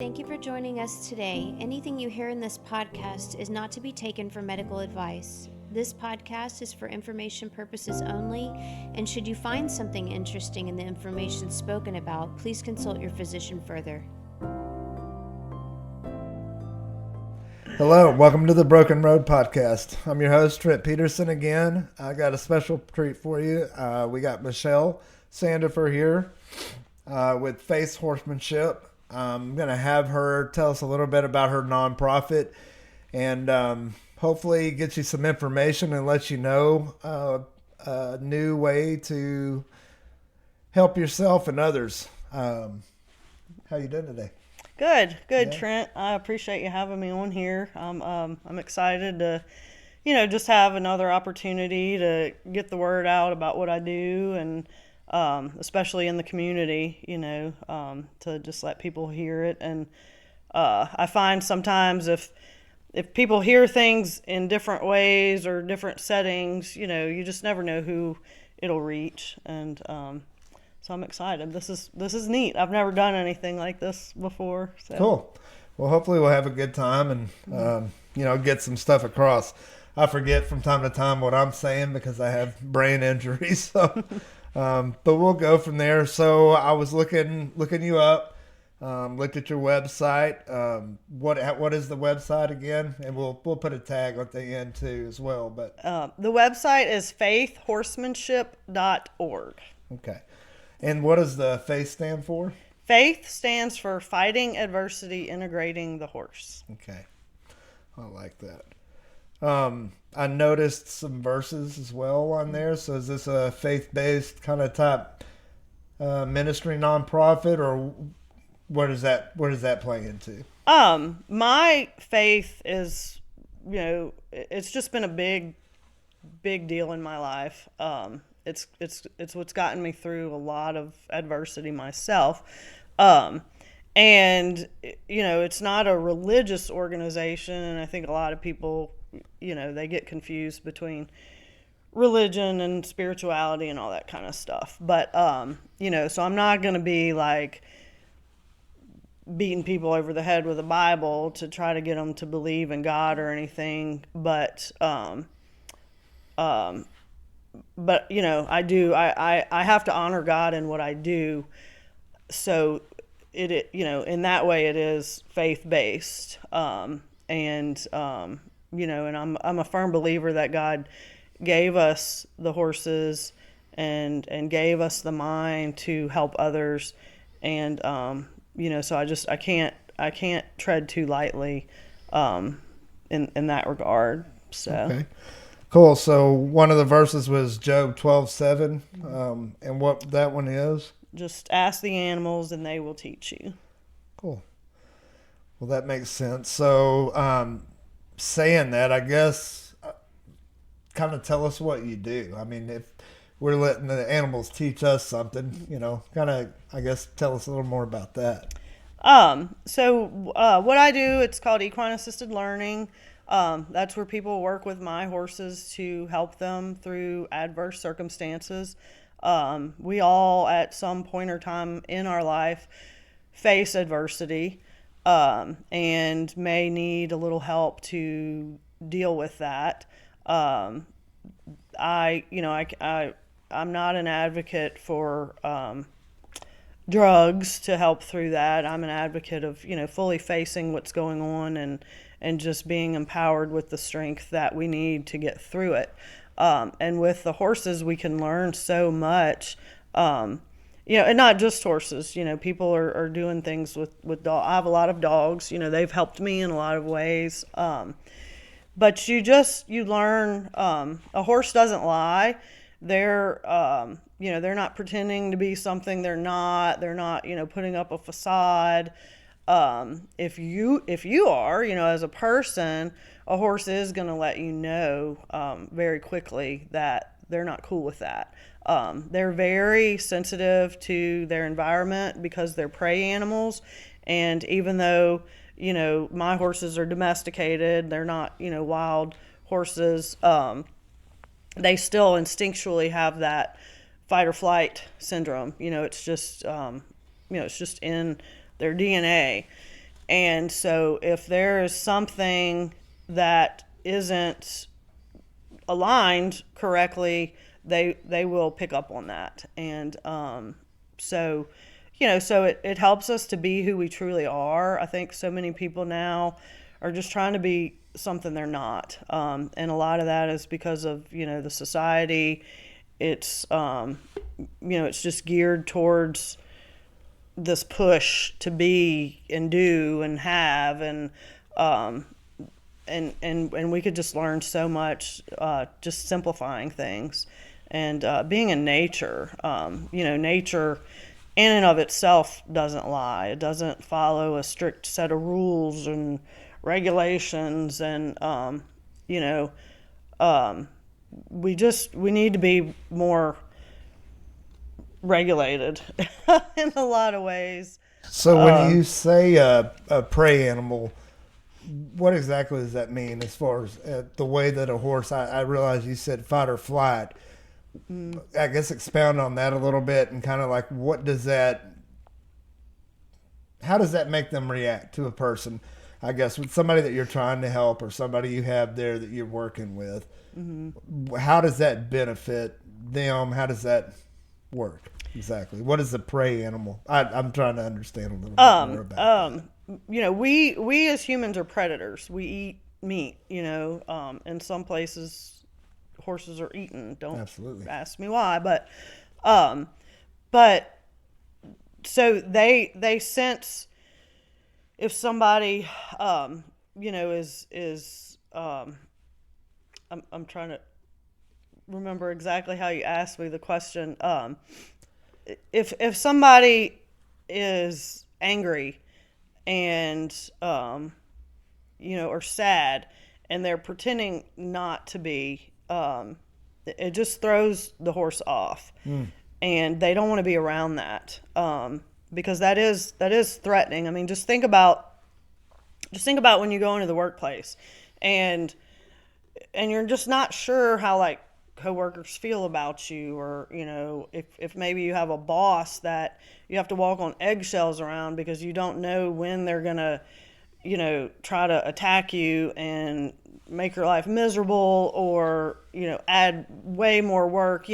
Thank you for joining us today. Anything you hear in this podcast is not to be taken for medical advice. This podcast is for information purposes only, and should you find something interesting in the information spoken about, please consult your physician further. Hello, welcome to the Broken Road Podcast. I'm your host, Trent Peterson again. I got a special treat for you. We got Michele Sandifer here with FAITH Horsemanship. I'm going to have her tell us a little bit about her nonprofit and hopefully get you some information and let you know a new way to help yourself and others. How you doing today? Good, yeah. Yeah. Trent. I appreciate you having me on here. I'm excited to, just have another opportunity to get the word out about what I do, and especially in the community, to just let people hear it. And I find sometimes if people hear things in different ways or different settings, you just never know who it'll reach. And so I'm excited. This is neat. I've never done anything like this before. So. Cool. Well, hopefully we'll have a good time and, get some stuff across. I forget from time to time what I'm saying because I have brain injuries. So, but we'll go from there. So I was looking you up, looked at your website. What is the website again? And we'll put a tag at the end too as well. But the website is faithhorsemanship.org. Okay. And what does the FAITH stand for? FAITH stands for Fighting Adversity, Integrating the Horse. Okay. I like that. I noticed some verses as well on there. So is this a faith-based kind of type ministry nonprofit, or where does that play into? My faith is, it's just been a big deal in my life. It's what's gotten me through a lot of adversity myself. And, it's not a religious organization. And I think a lot of people, they get confused between religion and spirituality and all that kind of stuff. But, so I'm not going to be like beating people over the head with a Bible to try to get them to believe in God or anything. But I do. I have to honor God in what I do. So it in that way it is faith based. And I'm a firm believer that God gave us the horses and gave us the mind to help others. And so I can't tread too lightly in that regard. So. Okay. Cool. So one of the verses was Job 12:7, and what that one is? Just ask the animals and they will teach you. Cool. Well, that makes sense. So saying that, I guess, kind of tell us what you do. I mean, if we're letting the animals teach us something, kind of, I guess, tell us a little more about that. So what I do, it's called Equine Assisted Learning. That's where people work with my horses to help them through adverse circumstances. We all, at some point or time in our life, face adversity, and may need a little help to deal with that. I'm not an advocate for, drugs to help through that. I'm an advocate of, fully facing what's going on and just being empowered with the strength that we need to get through it. And with the horses, we can learn so much, and not just horses. People are doing things with dogs. I have a lot of dogs. They've helped me in a lot of ways. But you learn. A horse doesn't lie. They're not pretending to be something they're not. They're not putting up a facade. If you are, as a person, a horse is going to let you know very quickly that they're not cool with that. They're very sensitive to their environment because they're prey animals. And even though, my horses are domesticated, they're not, wild horses, they still instinctually have that fight or flight syndrome. It's just in their DNA. And so if there is something that isn't aligned correctly, they will pick up on that. And so it helps us to be who we truly are. I think so many people now are just trying to be something they're not, and a lot of that is because of the society. It's it's just geared towards this push to be and do and have, and we could just learn so much just simplifying things and being in nature. Nature in and of itself doesn't lie. It doesn't follow a strict set of rules and regulations, and we need to be more regulated in a lot of ways. So when you say a prey animal, what exactly does that mean as far as the way that a horse, I realize you said fight or flight. I guess expound on that a little bit, and kind of like how does that make them react to a person, I guess, with somebody that you're trying to help or somebody you have there that you're working with? Mm-hmm. How does that benefit them? How does that work exactly? What is the prey animal? I'm trying to understand a little bit more about that. We as humans are predators. We eat meat. In some places horses are eaten. Don't Absolutely ask me why, but so they sense if somebody is I'm trying to remember exactly how you asked me the question. If somebody is angry and or sad and they're pretending not to be, it just throws the horse off, and they don't want to be around that, because that is threatening. I mean, just think about when you go into the workplace and you're just not sure how like coworkers feel about you, or if maybe you have a boss that you have to walk on eggshells around because you don't know when they're gonna try to attack you and make your life miserable, or add way more work.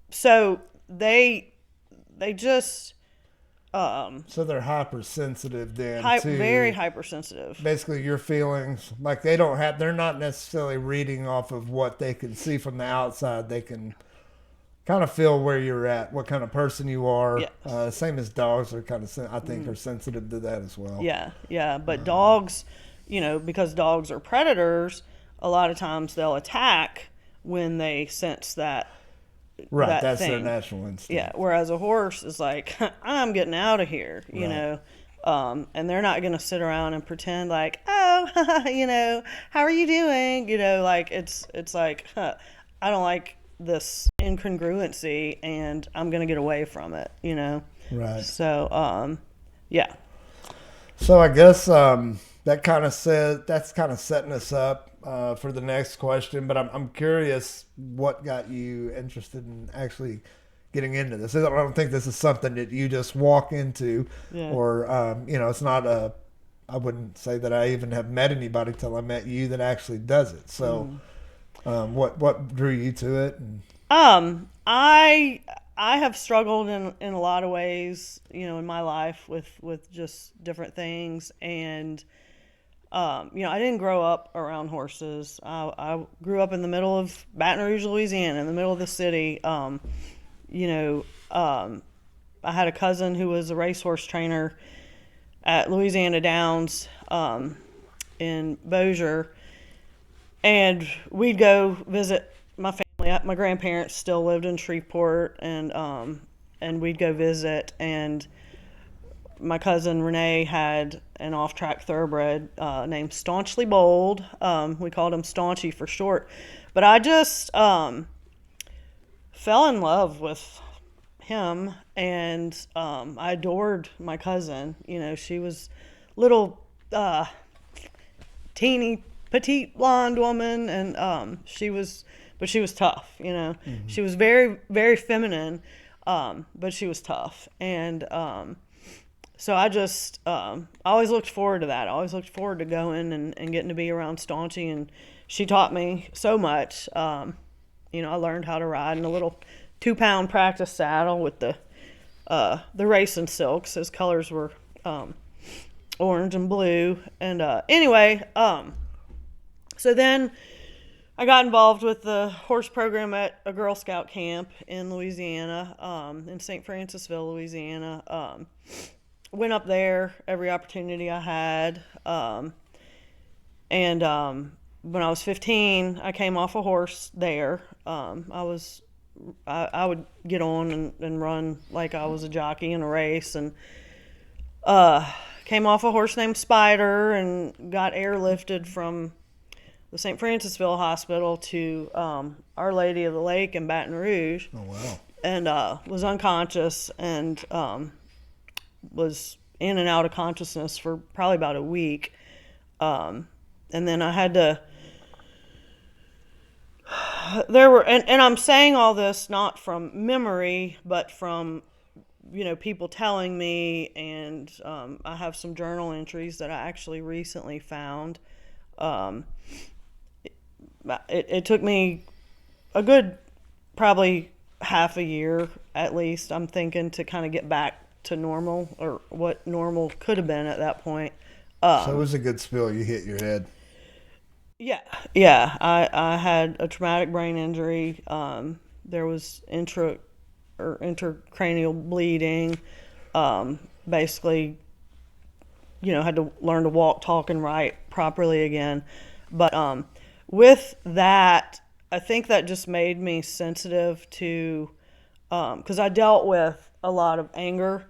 So they just so they're hypersensitive then to very hypersensitive. Basically your feelings, like they're not necessarily reading off of what they can see from the outside. They can kind of feel where you're at, what kind of person you are. Yes. Same as dogs are kind of, I think, are sensitive to that as well. Yeah. But dogs, because dogs are predators, a lot of times they'll attack when they sense that. Right, that's their natural instinct. Yeah, whereas a horse is like, I'm getting out of here, and they're not going to sit around and pretend like, oh, how are you doing? Like it's like, I don't like this incongruency, and I'm going to get away from it, Right. So, yeah. So I guess that's kind of setting us up for the next question, but I'm curious what got you interested in actually getting into this. I don't think this is something that you just walk into, or it's not I wouldn't say that I even have met anybody till I met you that actually does it. So what drew you to it? I have struggled in a lot of ways, in my life with just different things, and I didn't grow up around horses. I grew up in the middle of Baton Rouge, Louisiana, in the middle of the city. I had a cousin who was a racehorse trainer at Louisiana Downs in Bossier, and we'd go visit my family. My grandparents still lived in Shreveport, and we'd go visit, and my cousin Renee had an off-track thoroughbred named Staunchly Bold. We called him Staunchy for short. But I just fell in love with him, and I adored my cousin. She was little teeny petite blonde woman, and she was tough. Mm-hmm. She was very, very feminine, but she was tough, and So I just I always looked forward to that. I always looked forward to going and getting to be around Staunchy, and she taught me so much. You know, I learned how to ride in a little 2-pound practice saddle with the racing silks. His colors were orange and blue. And anyway, so then I got involved with the horse program at a Girl Scout camp in Louisiana, in St. Francisville, Louisiana. Went up there every opportunity I had. And when I was 15, I came off a horse there. I would get on and run like I was a jockey in a race, and came off a horse named Spider and got airlifted from the St. Francisville Hospital to Our Lady of the Lake in Baton Rouge. Oh, wow. And was unconscious and was in and out of consciousness for probably about a week. And then I had to... and I'm saying all this not from memory, but from, you know, people telling me, and I have some journal entries that I actually recently found. It took me a good probably half a year at least, I'm thinking, to kind of get back to normal, or what normal could have been at that point. So it was a good spill. You hit your head. Yeah. I had a traumatic brain injury. There was intracranial bleeding. Basically, you know, had to learn to walk, talk, and write properly again. But with that, I think that just made me sensitive to, because I dealt with a lot of anger,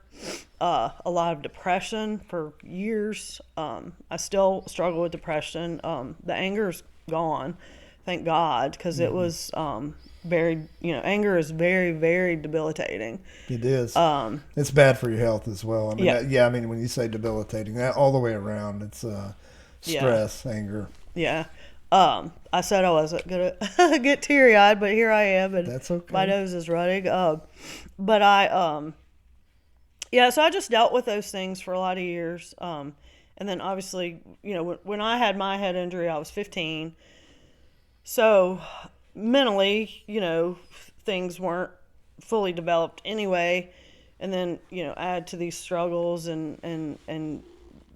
a lot of depression for years. I still struggle with depression. The anger's gone, thank God, because it was very, you know, anger is very, very debilitating. It is. It's bad for your health as well. I mean, I mean, when you say debilitating, that all the way around, it's stress, anger. Yeah. I said I wasn't gonna get teary-eyed, but here I am, and that's okay. My nose is running. But so I just dealt with those things for a lot of years. And then obviously, you know, when I had my head injury, I was 15. So mentally, you know, things weren't fully developed anyway. And then, you know, add to these struggles, and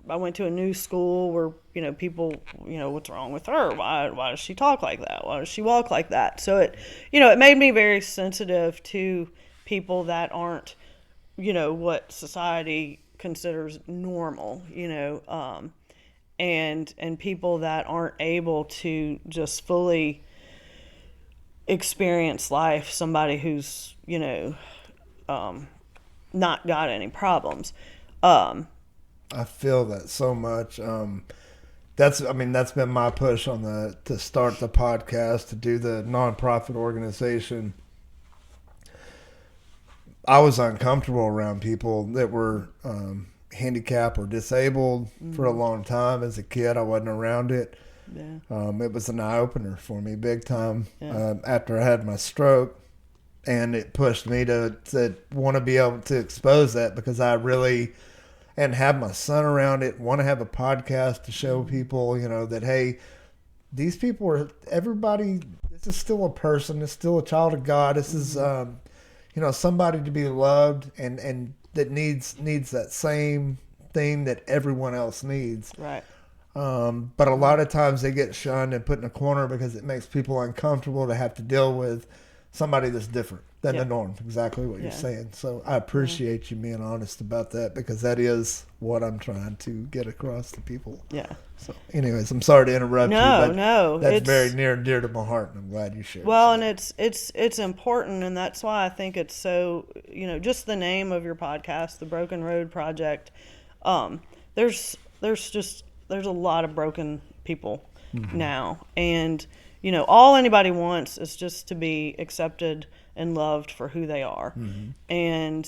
I went to a new school where, you know, people, you know, what's wrong with her? Why does she talk like that? Why does she walk like that? So it, you know, it made me very sensitive to people that aren't, you know, what society considers normal, you know, and people that aren't able to just fully experience life, somebody who's, you know, not got any problems. I feel that so much. That's been my push to start the podcast, to do the nonprofit organization. I was uncomfortable around people that were handicapped or disabled for a long time. As a kid, I wasn't around it. Yeah. It was an eye-opener for me, big time, after I had my stroke. And it pushed me to want to be able to expose that, because I really... and have my son around it, want to have a podcast to show people, you know, that, hey, these people are, everybody, this is still a person, it's still a child of God. This is, you know, somebody to be loved, and that needs that same thing that everyone else needs. Right. But a lot of times they get shunned and put in a corner because it makes people uncomfortable to have to deal with somebody that's different than the norm. Exactly what you're saying. So I appreciate you being honest about that, because that is what I'm trying to get across to people. Yeah. So anyways, I'm sorry to interrupt you, but that's very near and dear to my heart, and I'm glad you shared. Well, and it's important, and that's why I think it's so, you know, just the name of your podcast, the Broken Road Project. There's a lot of broken people now, and you know, all anybody wants is just to be accepted and loved for who they are. And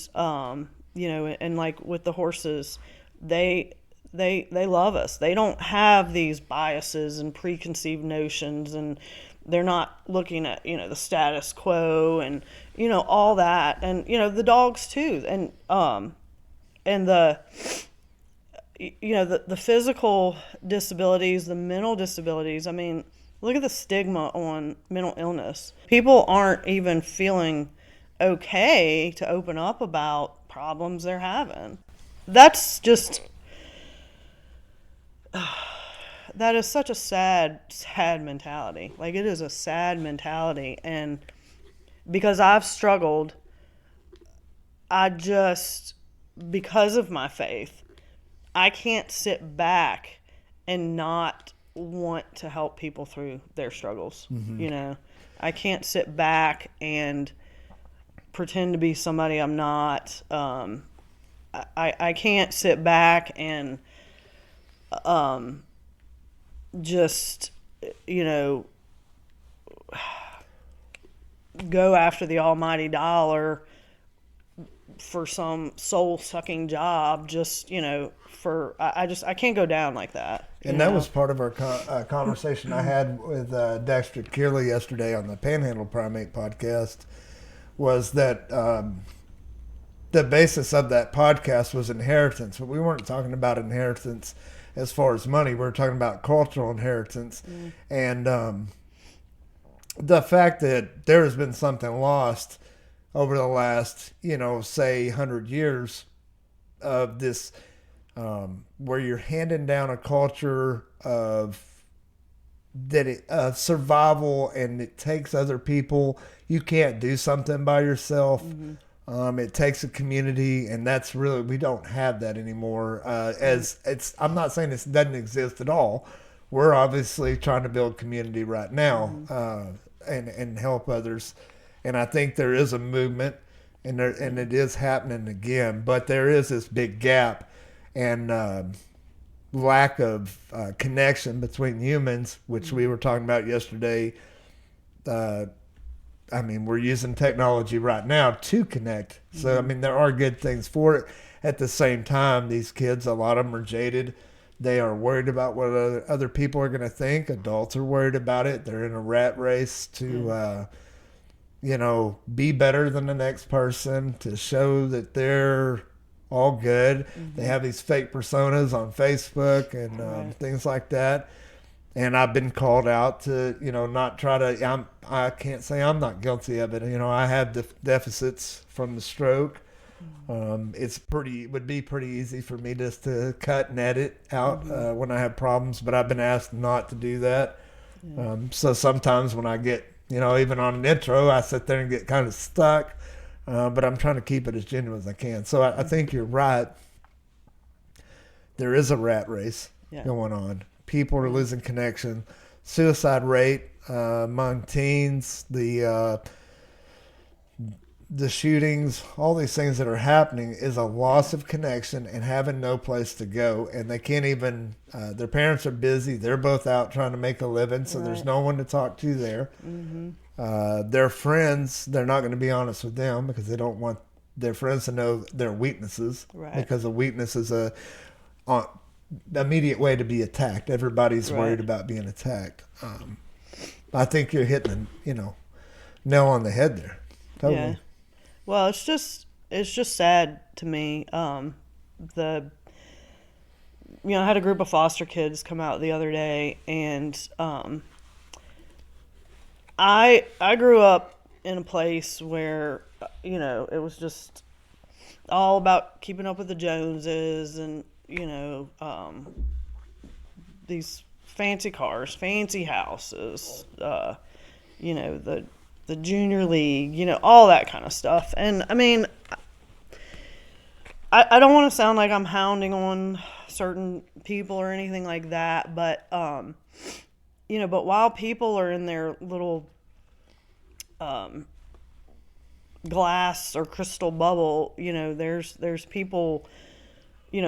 you know, and like with the horses, they love us. They don't have these biases and preconceived notions, and they're not looking at, you know, the status quo and, you know, all that. And, you know, the dogs too. And and the physical disabilities, the mental disabilities. I mean, look at the stigma on mental illness. People aren't even feeling okay to open up about problems they're having. That's just, that is such a sad mentality. Like, it is a sad mentality. And because I've struggled, because of my faith, I can't sit back and not want to help people through their struggles. I can't sit back and pretend to be somebody I'm not. I can't sit back and just, go after the almighty dollar for some soul-sucking job. I can't go down like that. And that was part of our conversation I had with Dexter Kearley yesterday on the Panhandle Primate podcast, was that the basis of that podcast was inheritance. But we weren't talking about inheritance as far as money. We were talking about cultural inheritance. And the fact that there has been something lost over the last, say 100 years of this, where you're handing down a culture of survival, and it takes other people. You can't do something by yourself. It takes a community, and that's really, we don't have that anymore. I'm not saying this doesn't exist at all. We're obviously trying to build community right now, and help others. And I think there is a movement, and it is happening again. But there is this big gap and lack of connection between humans, which we were talking about yesterday. We're using technology right now to connect. So, there are good things for it. At the same time, these kids, a lot of them are jaded. They are worried about what other people are going to think. Adults are worried about it. They're in a rat race to, be better than the next person, to show that they're all good. They have these fake personas on Facebook and things like that. And I've been called out to, not try to, I can't say I'm not guilty of it. I have deficits from the stroke. It would be pretty easy for me just to cut and edit out when I have problems, but I've been asked not to do that. So sometimes when I get, even on an intro, I sit there and get kind of stuck, but I'm trying to keep it as genuine as I can. So I think you're right. There is a rat race going on. People are losing connection. Suicide rate among teens, the shootings, all these things that are happening is a loss of connection and having no place to go. And they can't even, their parents are busy. They're both out trying to make a living, so there's no one to talk to there. Their friends, they're not going to be honest with them because they don't want their friends to know their weaknesses, because a weakness is a immediate way to be attacked. Everybody's worried about being attacked. I think you're hitting the nail on the head there. Totally. Yeah. Well, it's just sad to me. I had a group of foster kids come out the other day, and I grew up in a place where it was just all about keeping up with the Joneses and these fancy cars, fancy houses, the junior league, all that kind of stuff. And I don't want to sound like I'm hounding on certain people or anything like that, but but while people are in their little glass or crystal bubble, there's people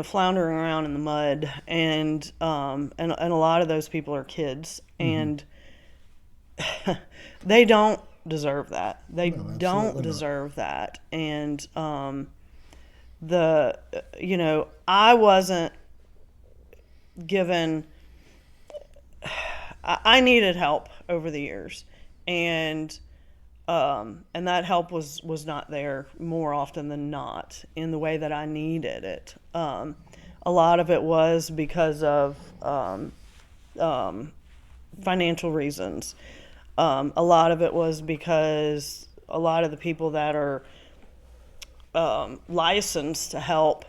floundering around in the mud, and a lot of those people are kids, and they don't deserve that. They don't deserve that. And I wasn't given, I needed help over the years, and And that help was not there more often than not in the way that I needed it. A lot of it was because of financial reasons. A lot of it was because a lot of the people that are licensed to help,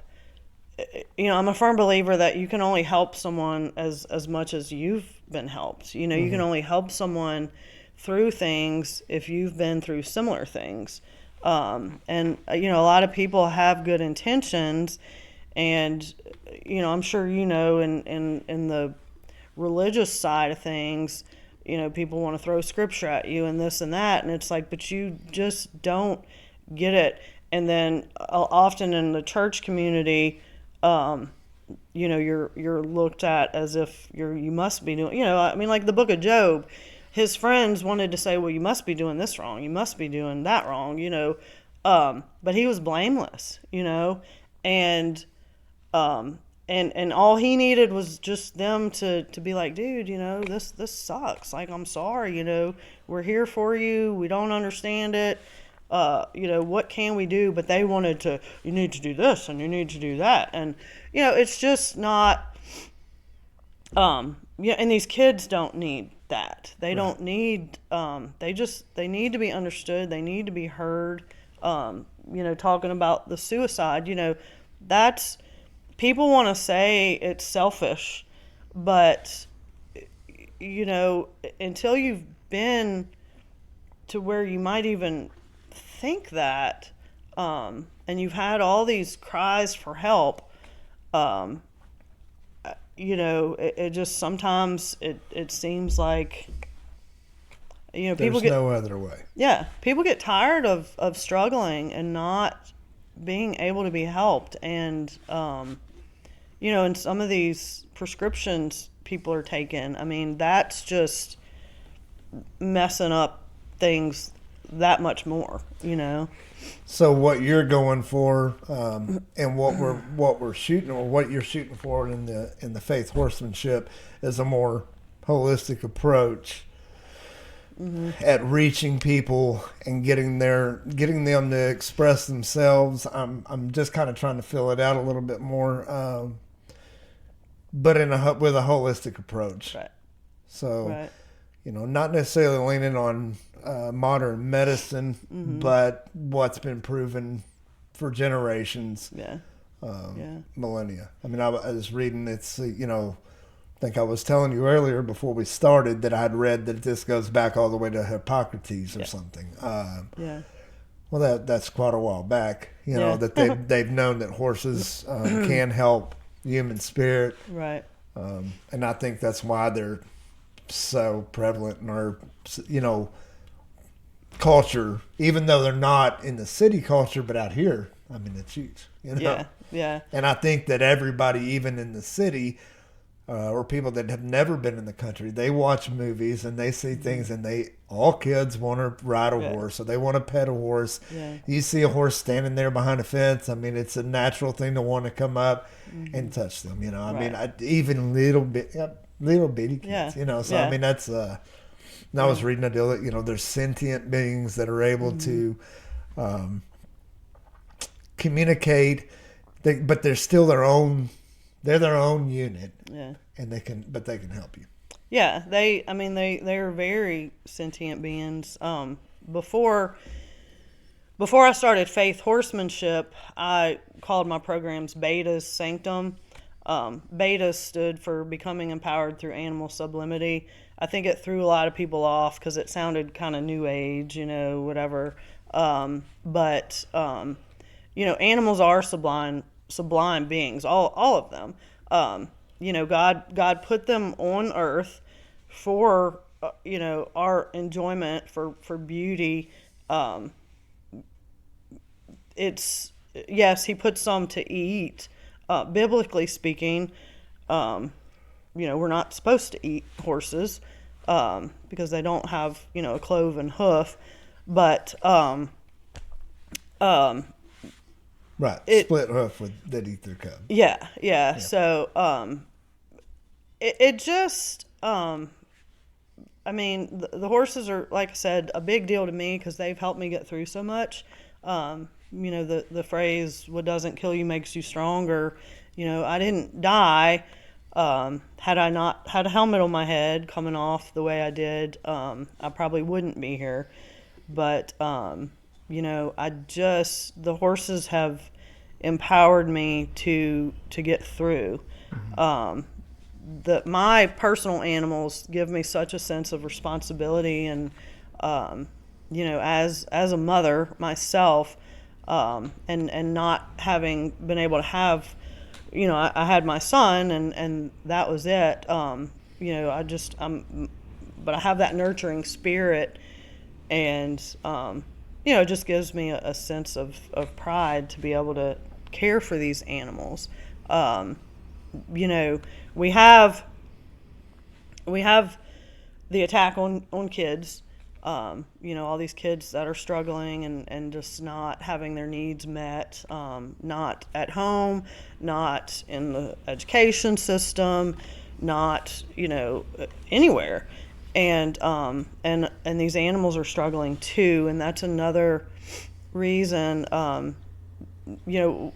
I'm a firm believer that you can only help someone as much as you've been helped. You can only help someone through things if you've been through similar things. And a lot of people have good intentions, and I'm sure in the religious side of things, people want to throw scripture at you and this and that, and it's like, but you just don't get it. And then often in the church community, you're looked at as if you must be doing, like the book of Job, his friends wanted to say, well, you must be doing this wrong, you must be doing that wrong, but he was blameless, and all he needed was just them to be like, dude, this sucks. Like, I'm sorry, we're here for you. We don't understand it. What can we do? But they wanted to, you need to do this and you need to do that. And, it's just not, and these kids don't need that. They don't need, they need to be understood. They need to be heard. Talking about the suicide, that's, people want to say it's selfish, but, until you've been to where you might even think that, and you've had all these cries for help, it just sometimes it seems like, people There's get no other way. Yeah, people get tired of struggling and not being able to be helped, and and some of these prescriptions people are taking, I mean, that's just messing up things that much more, So what you're going for, and what we're shooting, or what you're shooting for in the Faith Horsemanship, is a more holistic approach at reaching people and getting them to express themselves. I'm just kind of trying to fill it out a little bit more, but with a holistic approach. Right. So, Right. Not necessarily leaning on modern medicine, but what's been proven for generations, millennia. I mean, I was reading, I think I was telling you earlier before we started that I'd read that this goes back all the way to Hippocrates or something. Well, that's quite a while back, that they've known that horses can help the human spirit. Right. And I think that's why they're so prevalent in our, culture, even though they're not in the city culture, but out here, I mean, it's huge, Yeah. And I think that everybody, even in the city, or people that have never been in the country, they watch movies and they see things, and all kids want to ride a horse, or they want to pet a horse. Yeah. You see a horse standing there behind a fence, I mean, it's a natural thing to want to come up and touch them, I mean, even little bitty kids, so I mean, that's, and I was reading a deal that, there's sentient beings that are able to communicate, but they're still their own unit. Yeah. And they can help you. Yeah, they're very sentient beings. Before I started Faith Horsemanship, I called my programs Beta's Sanctum. Beta stood for Becoming Empowered Through Animal Sublimity. I think it threw a lot of people off because it sounded kind of new age, whatever. But animals are sublime beings, all of them. God put them on earth for our enjoyment, for beauty. Yes, he put some to eat. Biblically speaking, we're not supposed to eat horses because they don't have a cloven hoof, but right, split hoof that eat their cub. Yeah. So it just I mean, the horses are, like I said, a big deal to me because they've helped me get through so much. You know, the phrase, what doesn't kill you makes you stronger. You know, I didn't die. Had I not had a helmet on my head coming off the way I did, I probably wouldn't be here. But, you know, the horses have empowered me to get through. My personal animals give me such a sense of responsibility, and you know, as a mother myself, and not having been able to have, you know, I had my son, and that was it. You know, but I have that nurturing spirit, and you know, it just gives me a sense of pride to be able to care for these animals. You know, we have the attack on kids, you know, all these kids that are struggling and just not having their needs met, not at home, not in the education system, not, you know, anywhere. And these animals are struggling too, and that's another reason. You know,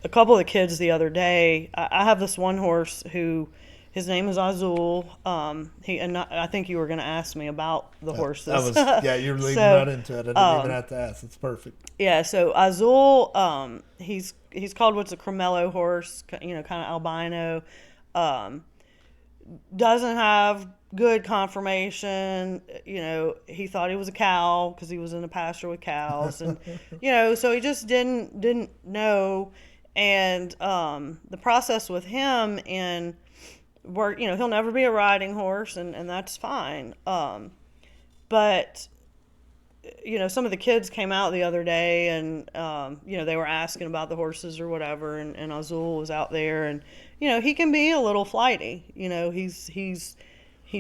a couple of the kids the other day, I have this one horse who, his name is Azul. I think you were going to ask me about the horses. Yeah, you're leading right into it. I didn't even have to ask. It's perfect. Yeah, so Azul, he's called what's a Cremello horse, you know, kind of albino. Doesn't have good conformation. You know, he thought he was a cow because he was in a pasture with cows, and you know, so he just didn't know. And the process with him in work, you know, he'll never be a riding horse, and that's fine. But you know, some of the kids came out the other day, and you know, they were asking about the horses or whatever, and Azul was out there, and you know, he can be a little flighty. You know, he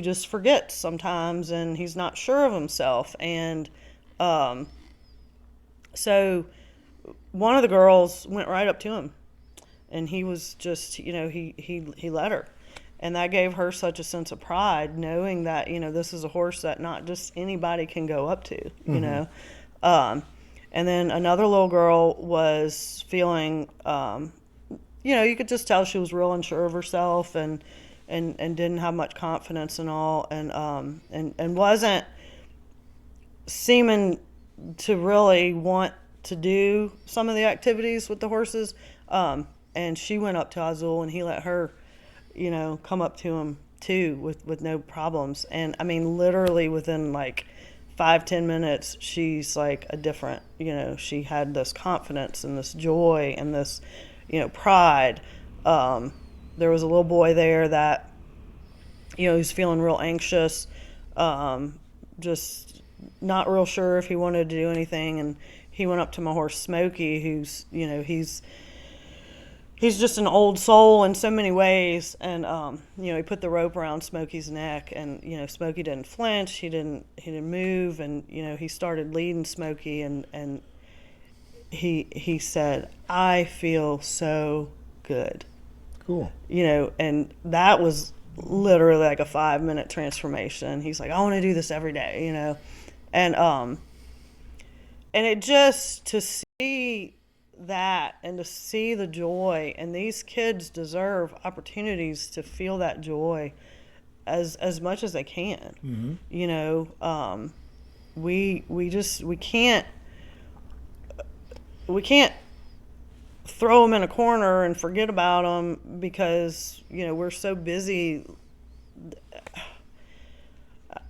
just forgets sometimes, and he's not sure of himself. And so one of the girls went right up to him, and he was just, you know, he let her. And that gave her such a sense of pride, knowing that, you know, this is a horse that not just anybody can go up to, you know. And then another little girl was feeling, you know, you could just tell she was real unsure of herself, and didn't have much confidence and all, and wasn't seeming to really want to do some of the activities with the horses. And she went up to Azul, and he let her, you know, come up to him too with no problems. And I mean, literally within like 5-10 minutes, she's like a different, you know, she had this confidence and this joy and this, you know, pride. There was a little boy there that, you know, he was feeling real anxious, just not real sure if he wanted to do anything. And he went up to my horse Smokey, who's, you know, he's just an old soul in so many ways. And, you know, he put the rope around Smokey's neck, and, you know, Smokey didn't flinch. He didn't move. And, you know, he started leading Smokey, and he said, "I feel so good." Cool. You know, and that was literally like a 5-minute transformation. He's like, "I want to do this every day," you know. And it just, to see that and to see the joy, and these kids deserve opportunities to feel that joy as much as they can. You know, we can't throw them in a corner and forget about them because, you know, we're so busy.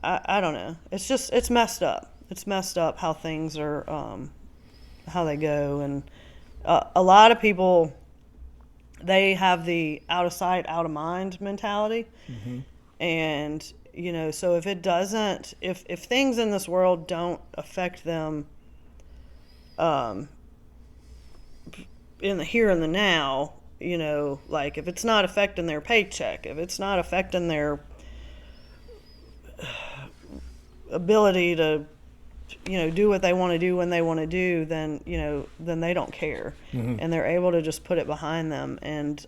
I don't know. It's just, it's messed up. It's messed up how things are, how they go. And a lot of people, they have the out of sight, out of mind mentality. And, you know, so if it doesn't, if things in this world don't affect them in the here and the now, you know, like if it's not affecting their paycheck, if it's not affecting their ability to, you know, do what they want to do when they want to do, then, you know, then they don't care. And they're able to just put it behind them. And,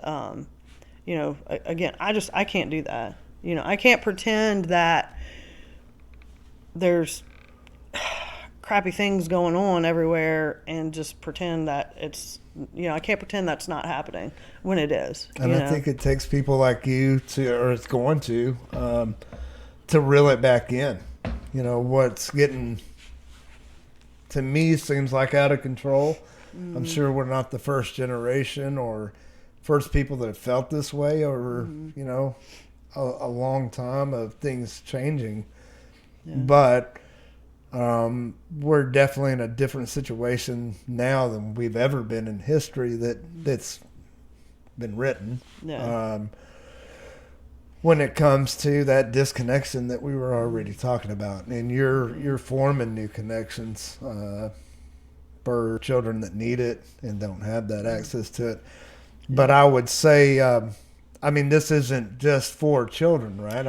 you know, again, I can't do that. You know, I can't pretend that there's crappy things going on everywhere and just pretend that it's, I can't pretend that's not happening when it is. And I think it takes people like you or it's going to reel it back in. What's getting, to me, seems like out of control. I'm sure we're not the first generation or first people that have felt this way over, a long time of things changing. Yeah. But we're definitely in a different situation now than we've ever been in history that's been written. Yeah. When it comes to that disconnection that we were already talking about, and you're forming new connections for children that need it and don't have that access to it. Yeah. But I would say, this isn't just for children, right?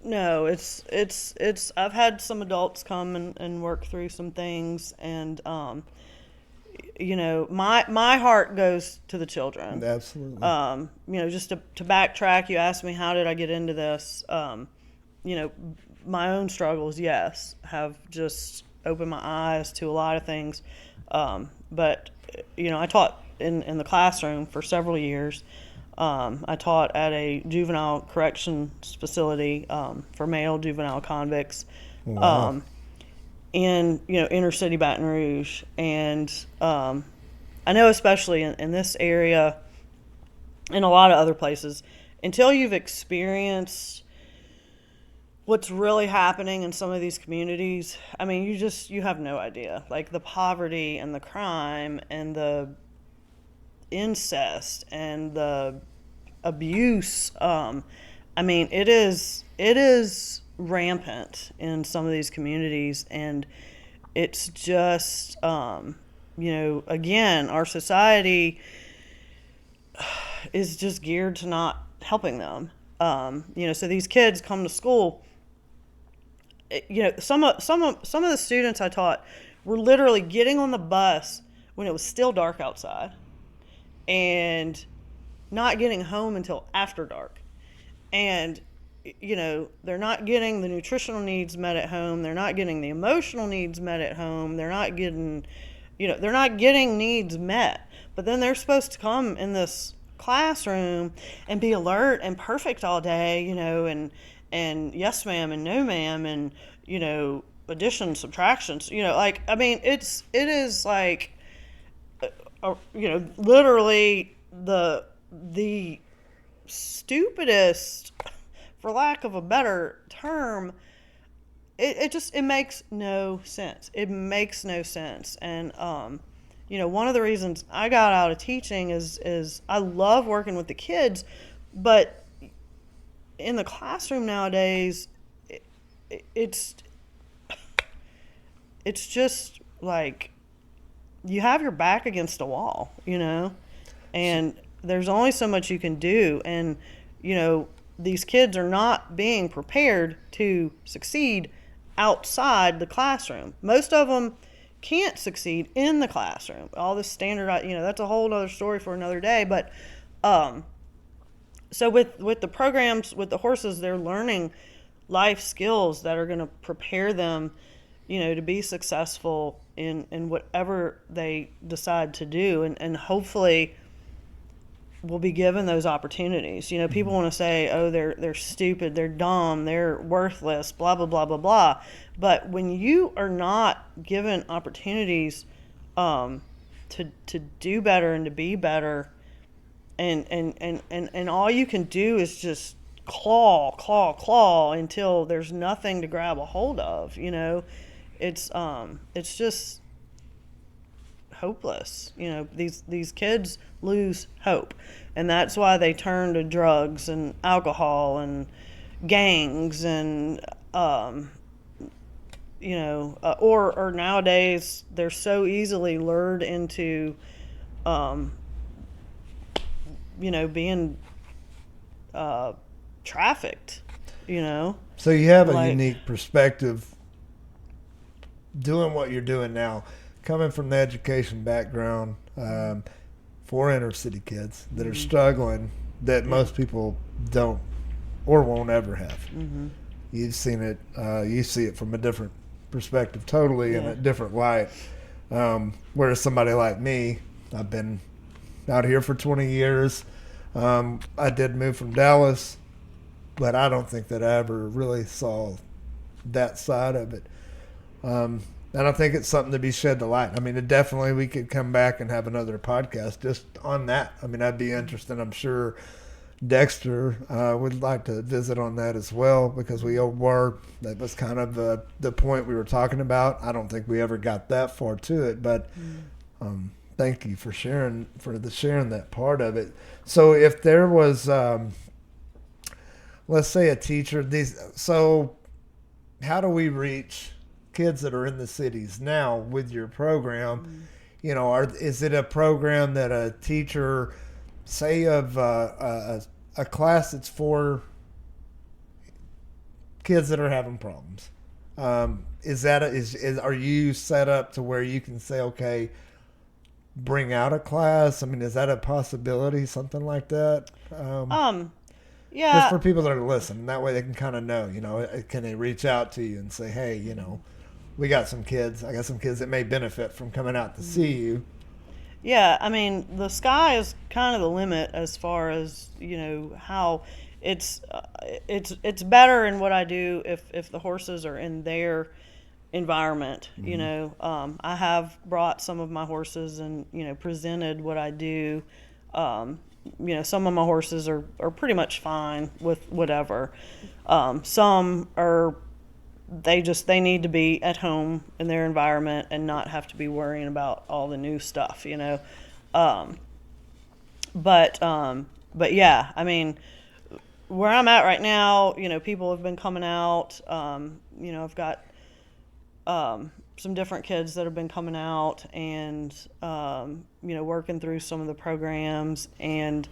No, it's I've had some adults come and work through some things, and my heart goes to the children. Absolutely. Just to backtrack, you asked me how did I get into this. My own struggles, yes, have just opened my eyes to a lot of things. But I taught in the classroom for several years. I taught at a juvenile corrections facility for male juvenile convicts. Wow. In inner city Baton Rouge, and I know especially in this area, and a lot of other places, until you've experienced what's really happening in some of these communities, you have no idea. Like the poverty and the crime and the incest and the abuse. It is rampant in some of these communities, and it's just again, our society is just geared to not helping them. So these kids come to school. Some of the students I taught were literally getting on the bus when it was still dark outside and not getting home until after dark. And they're not getting the nutritional needs met at home. They're not getting the emotional needs met at home. They're not getting needs met. But then they're supposed to come in this classroom and be alert and perfect all day, and yes ma'am and no ma'am and, addition, subtractions, it is like, literally the stupidest, for lack of a better term. It makes no sense. It makes no sense. And, one of the reasons I got out of teaching is I love working with the kids, but in the classroom nowadays, it's just like you have your back against a wall, and there's only so much you can do. And, these kids are not being prepared to succeed outside the classroom. Most of them can't succeed in the classroom. All this standardized, that's a whole other story for another day. But so with the programs, with the horses, they're learning life skills that are going to prepare them, to be successful in whatever they decide to do, and hopefully will be given those opportunities. People want to say, oh, they're stupid, they're dumb, they're worthless, blah, blah, blah, blah, blah. But when you are not given opportunities to do better and to be better, and all you can do is just claw until there's nothing to grab a hold of, it's just hopeless. These kids lose hope, and that's why they turn to drugs and alcohol and gangs and or nowadays they're so easily lured into being trafficked. So you have a unique perspective doing what you're doing now, coming from the education background, for inner city kids that are struggling, that most people don't or won't ever have. you've seen it. You see it from a different perspective, totally in a different light. Whereas somebody like me, I've been out here for 20 years. I did move from Dallas, but I don't think that I ever really saw that side of it. And I think it's something to be shed to light. I mean, definitely we could come back and have another podcast just on that. I mean, I'd be interested. I'm sure Dexter would like to visit on that as well, because that was kind of the point we were talking about. I don't think we ever got that far to it, but thank you for sharing that part of it. So if there was, let's say a teacher, so how do we reach kids that are in the cities now with your program? You know, is it a program that a teacher, say of a class that's for kids that are having problems, are you set up to where you can say, okay, bring out a class? I mean, is that a possibility, something like that? Yeah. Just for people that are listening, that way they can kind of know, you know, can they reach out to you and say, hey, you know, I got some kids that may benefit from coming out to see you. Yeah, I mean, the sky is kind of the limit as far as, you know, how it's better in what I do if the horses are in their environment. You know, I have brought some of my horses and, you know, presented what I do. You know, some of my horses are pretty much fine with whatever. Some are, they need to be at home in their environment and not have to be worrying about all the new stuff, you know. But yeah, I mean, where I'm at right now, you know, people have been coming out. You know, I've got some different kids that have been coming out and, you know, working through some of the programs. And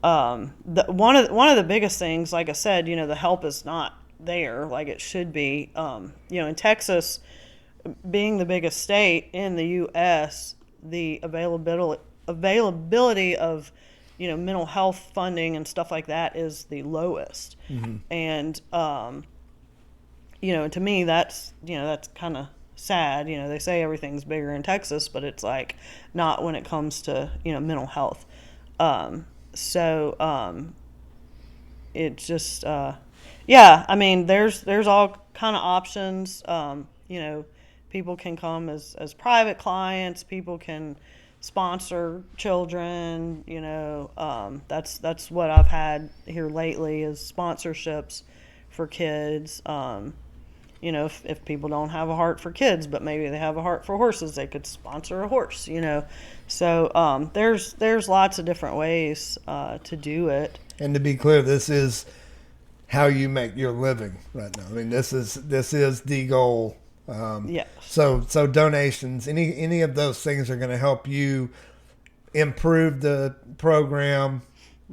one of the biggest things, like I said, you know, the help is not there like it should be. You know, in Texas, being the biggest state in the U.S., the availability of, you know, mental health funding and stuff like that is the lowest. And you know, to me, that's kind of sad. You know, they say everything's bigger in Texas, but it's like not when it comes to, you know, mental health. It just, yeah, I mean, there's all kind of options. You know, people can come as private clients. People can sponsor children. You know, that's what I've had here lately is sponsorships for kids. You know, if people don't have a heart for kids, but maybe they have a heart for horses, they could sponsor a horse, you know. So there's lots of different ways to do it. And to be clear, this is how you make your living right now. I mean, this is the goal. Yeah. So donations, any of those things are going to help you improve the program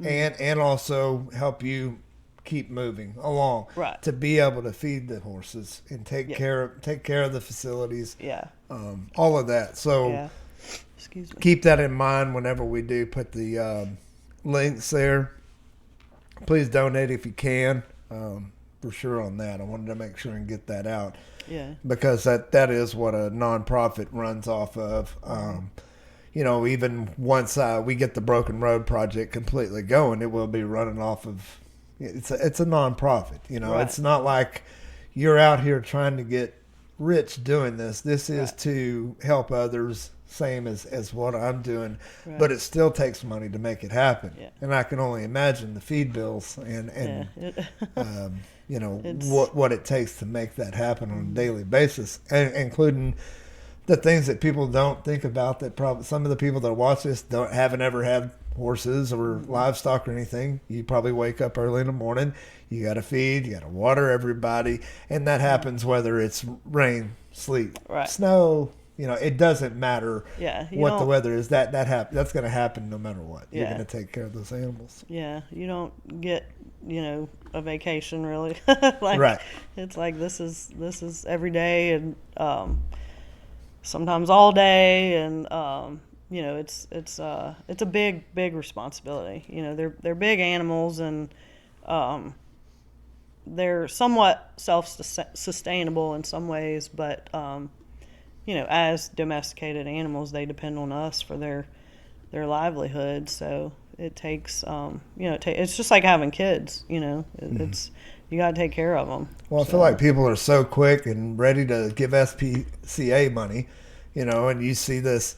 and also help you keep moving along, right, to be able to feed the horses and take care of the facilities, all of that. So excuse me, keep that in mind whenever we do put the links there. Please donate if you can, for sure on that. I wanted to make sure and get that out, because that is what a nonprofit runs off of. You know, even once we get the Broken Road project completely going, it will be running off of. It's a nonprofit, you know. Right. It's not like you're out here trying to get rich doing this. This is to help others, same as what I'm doing. Right. But it still takes money to make it happen. Yeah. And I can only imagine the feed bills and you know, what it takes to make that happen on a daily basis, including the things that people don't think about, that probably some of the people that watch this haven't ever had horses or livestock or anything. You probably wake up early in the morning, you got to feed, you got to water everybody, and that happens whether it's rain, sleet, snow. You know, it doesn't matter what the weather is. That's going to happen no matter what. You're going to take care of those animals. Yeah, you don't get, you know, a vacation really. It's like this is every day, and sometimes all day, and you know, it's a big responsibility. You know, they're big animals, and they're somewhat self-sustainable in some ways, but as domesticated animals, they depend on us for their livelihood. So it takes it's just like having kids. It's you got to take care of them. Well, I feel like people are so quick and ready to give SPCA money, and you see this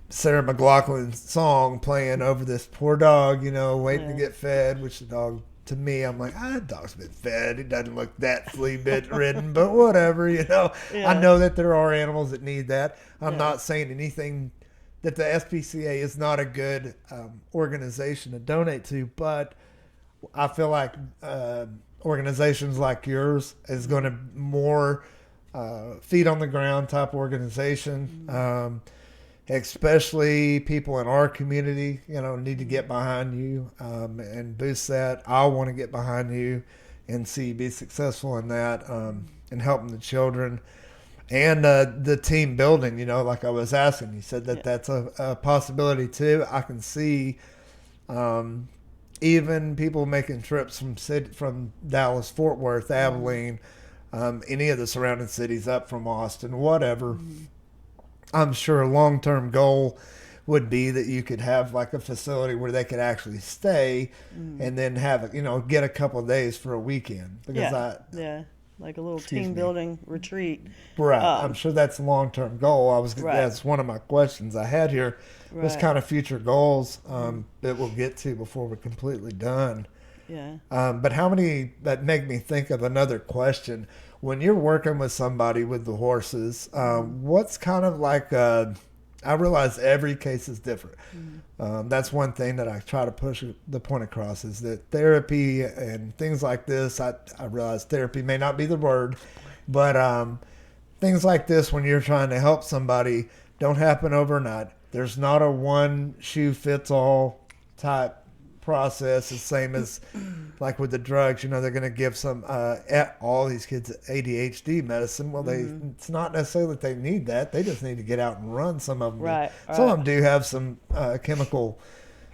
Sarah McLachlan song playing over this poor dog, waiting to get fed, which the dog, to me, I'm like, that dog's been fed. It doesn't look that flea bit ridden, but whatever, Yeah. I know that there are animals that need that. I'm not saying anything that the SPCA is not a good organization to donate to, but I feel like organizations like yours is going to more feet on the ground type organization. Especially people in our community, need to get behind you and boost that. I want to get behind you and see you be successful in that and helping the children and the team building. Like I was asking, you said that that's a possibility too. I can see even people making trips from Dallas, Fort Worth, Abilene, any of the surrounding cities up from Austin, whatever. I'm sure a long-term goal would be that you could have like a facility where they could actually stay and then have it, get a couple of days for a weekend. Because like a little team building retreat. Right. I'm sure that's a long-term goal. That's one of my questions I had here. Was kind of future goals that we'll get to before we're completely done. Yeah. But that make me think of another question. When you're working with somebody with the horses, what's kind of like, I realize every case is different. That's one thing that I try to push the point across is that therapy and things like this, I realize therapy may not be the word, but things like this when you're trying to help somebody don't happen overnight. There's not a one shoe fits all type process, the same as like with the drugs. They're going to give all these kids ADHD medicine. Well, it's not necessarily that they need that. They just need to get out and run. Some of them some of them do have some chemical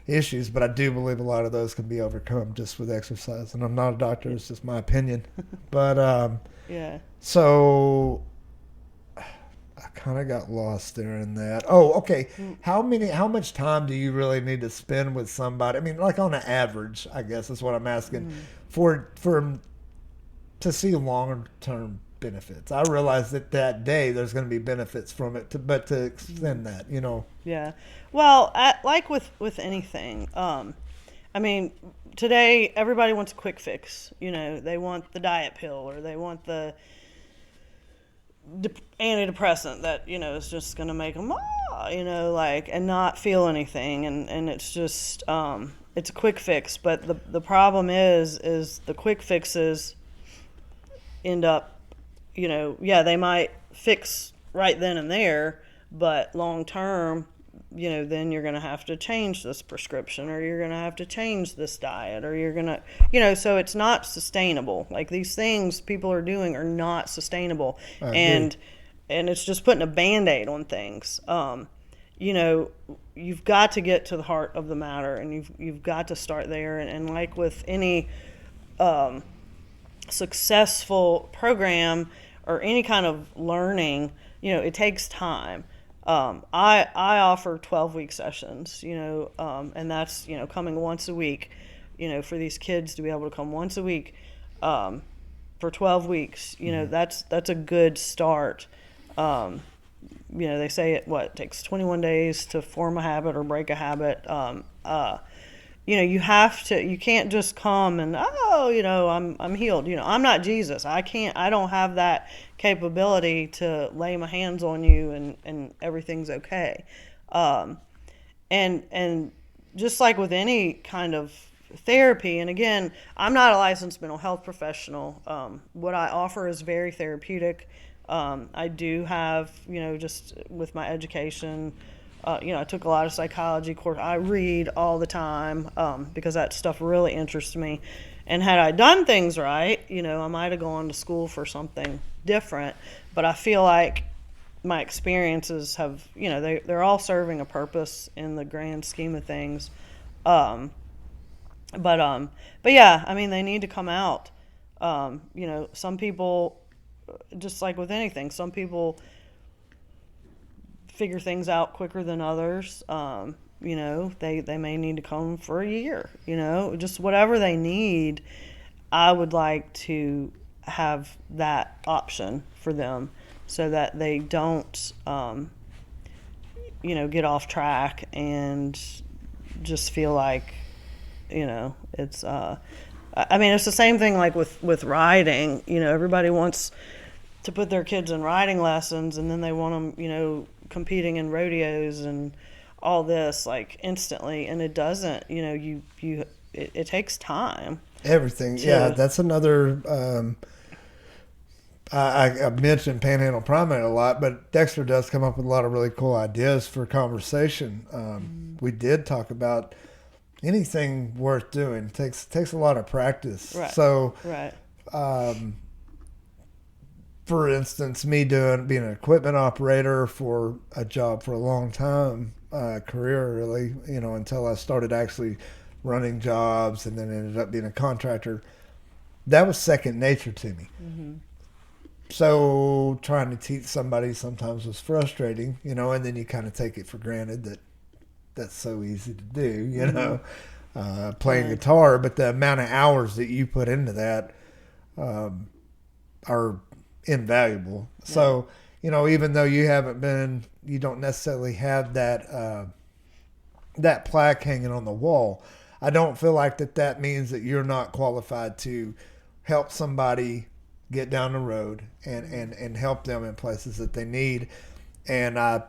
issues, but I do believe a lot of those can be overcome just with exercise. And I'm not a doctor, it's just my opinion. But so I kind of got lost there in that. Oh, okay. How much time do you really need to spend with somebody? I mean, like on an average, I guess is what I'm asking, for to see long-term benefits. I realize that day there's going to be benefits from it, but to extend that, Yeah. Well, like with anything, I mean, today everybody wants a quick fix. They want the diet pill or they want the antidepressant that is just going to make them and not feel anything, and it's just it's a quick fix. But the problem is the quick fixes end up they might fix right then and there, but long term then you're going to have to change this prescription, or you're going to have to change this diet, or you're going to, so it's not sustainable. Like these things people are doing are not sustainable. And it's just putting a Band-Aid on things. You've got to get to the heart of the matter, and you've got to start there. And like with any successful program or any kind of learning, it takes time. I offer 12-week sessions, and that's, coming once a week, for these kids to be able to come once a week, for 12 weeks, that's a good start. They say it takes 21 days to form a habit or break a habit. You can't just come and, I'm healed. I'm not Jesus. I don't have that capability to lay my hands on you and everything's okay. And just like with any kind of therapy, and again, I'm not a licensed mental health professional. What I offer is very therapeutic. I do have, just with my education, I took a lot of psychology course. I read all the time because that stuff really interests me. And had I done things right, I might have gone to school for something different. But I feel like my experiences have, they're all serving a purpose in the grand scheme of things. But yeah, I mean, they need to come out. You know, some people, just like with anything, some people figure things out quicker than others. You know, they may need to come for a year, you know, just whatever they need. I would like to have that option for them so that they don't, you know, get off track and just feel like, you know, it's, I mean, it's the same thing like with riding. You know, everybody wants to put their kids in riding lessons, and then they want them, you know, competing in rodeos and all this like instantly, and it doesn't. You know, it takes time. Everything, yeah. That's another. I mentioned Panhandle Primate a lot, but Dexter does come up with a lot of really cool ideas for conversation. We did talk about anything worth doing takes a lot of practice. Right. So, right. For instance, me being an equipment operator for a job for a long time, career really, you know, until I started actually running jobs and then ended up being a contractor. That was second nature to me. Mm-hmm. So trying to teach somebody sometimes was frustrating, you know, and then you kind of take it for granted that that's so easy to do, you know, playing guitar, but the amount of hours that you put into that are invaluable. Yeah. So, you know, even though you don't necessarily have that that plaque hanging on the wall, I don't feel like that means that you're not qualified to help somebody get down the road and help them in places that they need. And I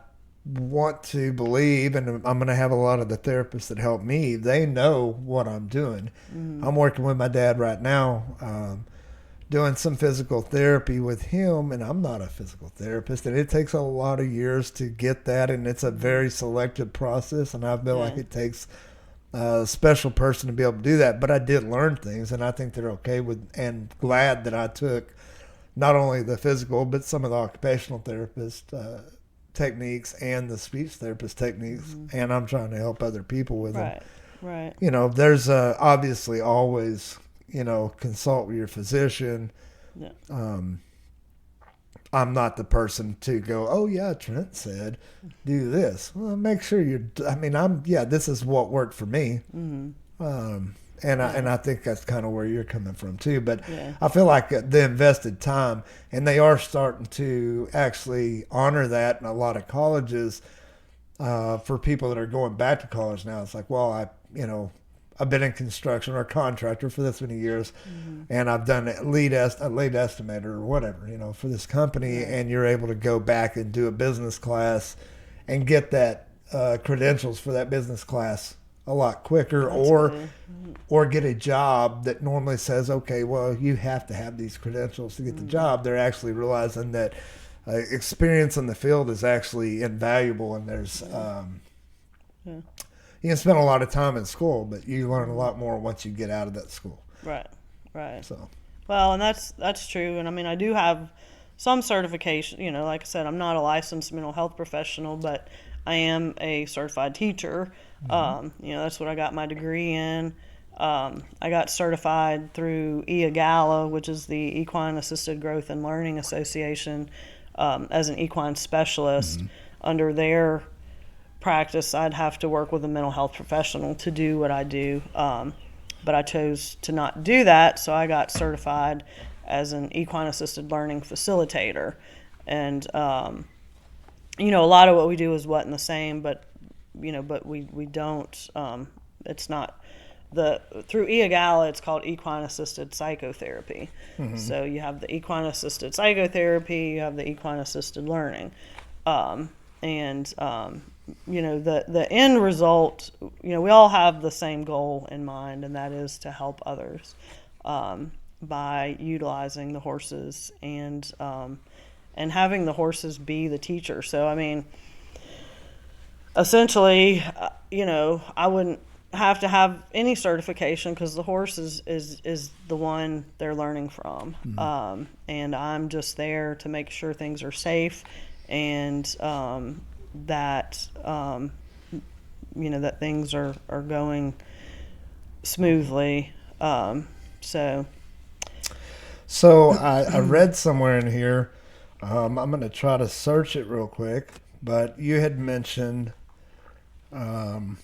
want to believe, and I'm going to have a lot of the therapists that help me, they know what I'm doing. Mm-hmm. I'm working with my dad right now, doing some physical therapy with him, and I'm not a physical therapist, and it takes a lot of years to get that, and it's a very selective process, and I feel like it takes a special person to be able to do that. But I did learn things, and I think they're okay with, and glad that I took not only the physical, but some of the occupational therapist techniques and the speech therapist techniques, and I'm trying to help other people with them. Right. You know, there's obviously always, you know, consult with your physician. Yeah. I'm not the person to go, oh yeah, Trent said do this. Well, make sure this is what worked for me. Mm-hmm. And I think that's kind of where you're coming from too. But I feel like the invested time, and they are starting to actually honor that in a lot of colleges. For people that are going back to college now, it's like, well, I've been in construction or a contractor for this many years, and I've done a lead estimator or whatever, you know, for this company, and you're able to go back and do a business class and get that credentials for that business class a lot quicker, or get a job that normally says, okay, well, you have to have these credentials to get the job. They're actually realizing that experience in the field is actually invaluable, and there's you can spend a lot of time in school, but you learn a lot more once you get out of that school. Right. So, well, and that's true. And I mean, I do have some certification. You know, like I said, I'm not a licensed mental health professional, but I am a certified teacher. You know, that's what I got my degree in. I got certified through EAGALA, which is the Equine Assisted Growth and Learning Association, as an equine specialist. Under their practice, I'd have to work with a mental health professional to do what I do. But I chose to not do that, so I got certified as an equine assisted learning facilitator. And, you know, a lot of what we do is what and the same, but we don't, it's not through EAGALA, it's called Equine Assisted Psychotherapy. So you have the Equine Assisted Psychotherapy, you have the Equine Assisted Learning. You know, the end result, you know, we all have the same goal in mind, and that is to help others by utilizing the horses and having the horses be the teacher. So, I mean, essentially, you know, I wouldn't have to have any certification because the horse is the one they're learning from. And I'm just there to make sure things are safe and that, you know, that things are going smoothly. So I read somewhere in here, I'm going to try to search it real quick, but you had mentioned, was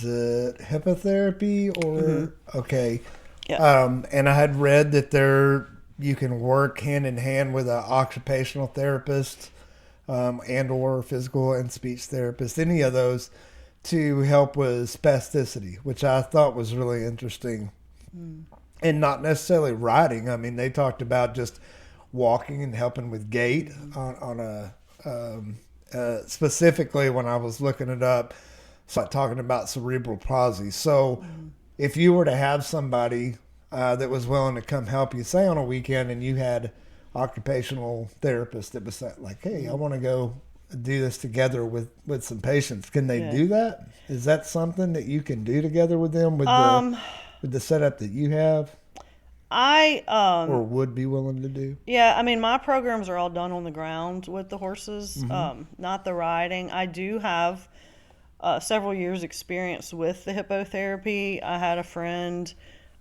it hippotherapy or, okay. yeah. And I had read that you can work hand in hand with an occupational therapist, and or physical and speech therapist, any of those, to help with spasticity, which I thought was really interesting. And not necessarily riding. I mean, they talked about just walking and helping with gait on specifically when I was looking it up, so talking about cerebral palsy. So if you were to have somebody that was willing to come help you, say on a weekend, and you had occupational therapist that was like, hey, I want to go do this together with some patients, can they do that? Is that something that you can do together with them with the setup that you have? Or would be willing to do? Yeah, I mean, my programs are all done on the ground with the horses, not the riding. I do have several years experience with the hippotherapy. I had a friend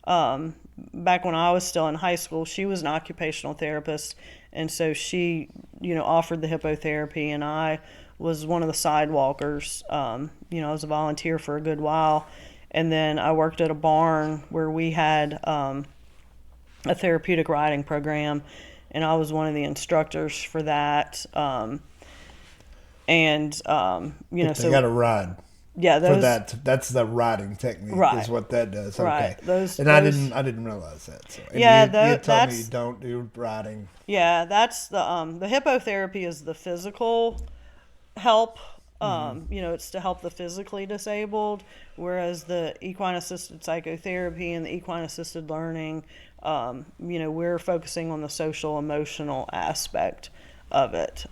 back when I was still in high school. She was an occupational therapist, and so she, offered the hippotherapy, and I was one of the sidewalkers. I was a volunteer for a good while, and then I worked at a barn where we had a therapeutic riding program, and I was one of the instructors for that. So They got to ride. Yeah, that's the riding technique, right, is what that does. Right. Okay. I didn't realize that. So, and you told me you don't do riding. Yeah, that's the hippotherapy is the physical help. It's to help the physically disabled, whereas the equine assisted psychotherapy and the equine assisted learning, we're focusing on the social emotional aspect of it.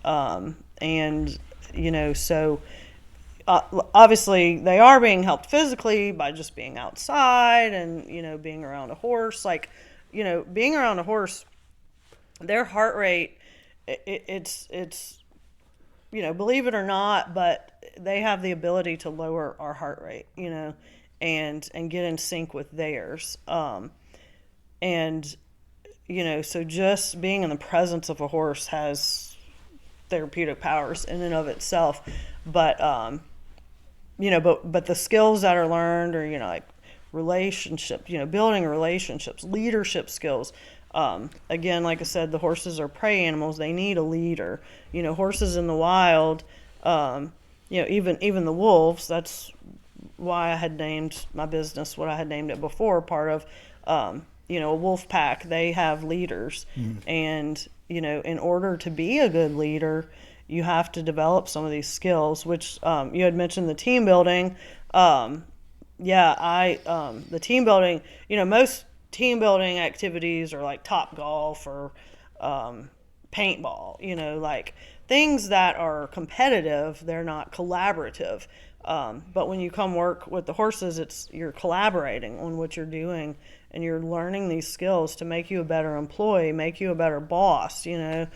Obviously they are being helped physically by just being outside and, being around a horse. Like, being around a horse, their heart rate, it's believe it or not, but they have the ability to lower our heart rate, and get in sync with theirs. So just being in the presence of a horse has therapeutic powers in and of itself. But, but the skills that are learned are, like relationships, building relationships, leadership skills. Again, like I said, the horses are prey animals. They need a leader. Horses in the wild, even the wolves, that's why I had named my business what I had named it before, part of, a wolf pack. They have leaders. And, in order to be a good leader, you have to develop some of these skills, which you had mentioned the team building. The team building, most team building activities are like Top Golf or paintball, like things that are competitive, they're not collaborative. But when you come work with the horses, you're collaborating on what you're doing, and you're learning these skills to make you a better employee, make you a better boss. Me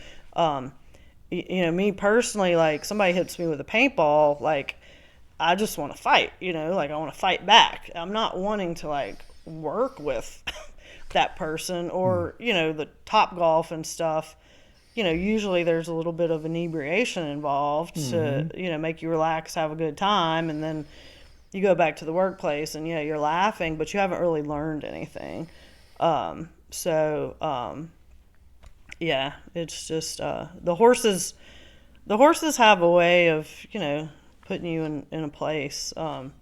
personally, like somebody hits me with a paintball, like I just want to fight, like I want to fight back. I'm not wanting to like work with that person or, the Top Golf and stuff. Usually there's a little bit of inebriation involved to, make you relax, have a good time. And then you go back to the workplace and, you're laughing, but you haven't really learned anything. It's just the horses have a way of, putting you in a place. I'm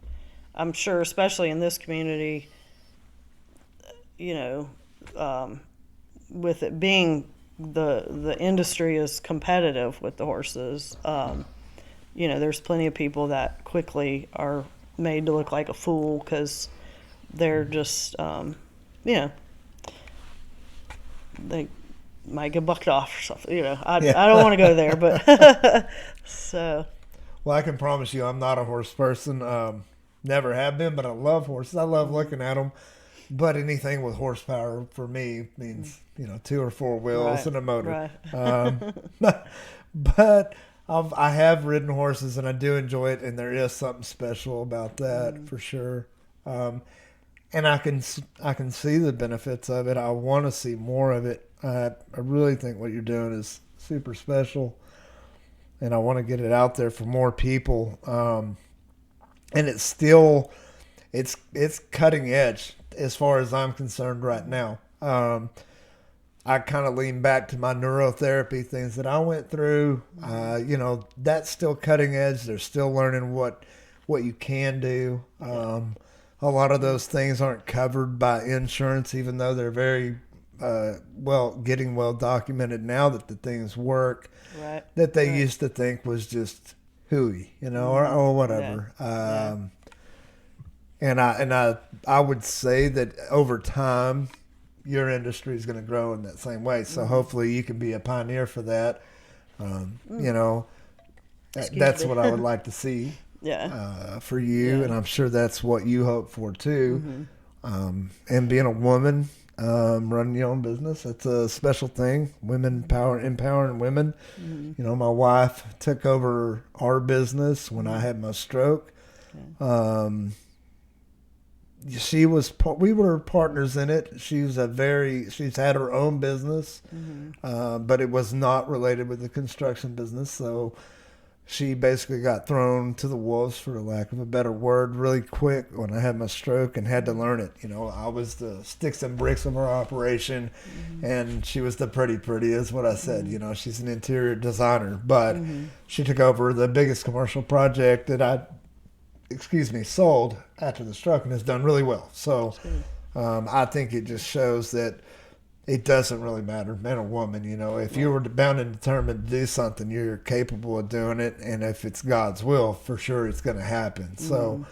sure, especially in this community, with it being the industry is competitive with the horses. There's plenty of people that quickly are made to look like a fool because they're just, they might get bucked off or something. I don't want to go there, but so. Well, I can promise you I'm not a horse person. Never have been, but I love horses. I love looking at them. But anything with horsepower for me means, 2 or 4 wheels and a motor. Right. But I have ridden horses and I do enjoy it, and there is something special about that for sure. And I can see the benefits of it. I want to see more of it. I really think what you're doing is super special, and I want to get it out there for more people. And it's still it's cutting edge as far as I'm concerned right now. I kind of lean back to my neurotherapy things that I went through. That's still cutting edge. They're still learning what you can do. A lot of those things aren't covered by insurance, even though they're very getting well documented now that the things work. Right. That they used to think was just hooey, or whatever. Yeah. And I would say that over time, your industry is going to grow in that same way. So hopefully you can be a pioneer for that. That's what I would like to see. For you, and I'm sure that's what you hope for too. And being a woman, running your own business, that's a special thing. Empowering women. My wife took over our business when I had my stroke. We were partners in it. She's had her own business, but it was not related with the construction business. So she basically got thrown to the wolves, for lack of a better word, really quick when I had my stroke and had to learn it. I was the sticks and bricks of her operation, and she was the pretty is what I said. She's an interior designer, but she took over the biggest commercial project that I sold after the stroke, and has done really well. So I think it just shows that it doesn't really matter, man or woman. If you were bound and determined to do something, you're capable of doing it, and if it's God's will, for sure it's going to happen. So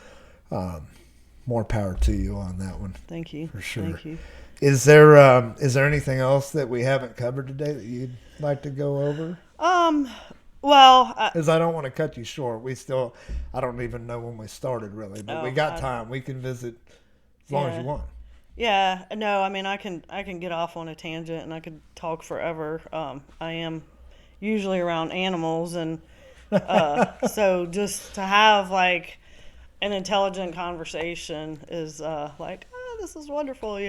more power to you on that one. Thank you. For sure. Thank you. Is there anything else that we haven't covered today that you'd like to go over? Well, because I don't want to cut you short. I don't even know when we started really, but we got time. We can visit as long as you want. Yeah, no, I mean, I can get off on a tangent and I could talk forever. I am usually around animals, and so just to have like an intelligent conversation is this is wonderful,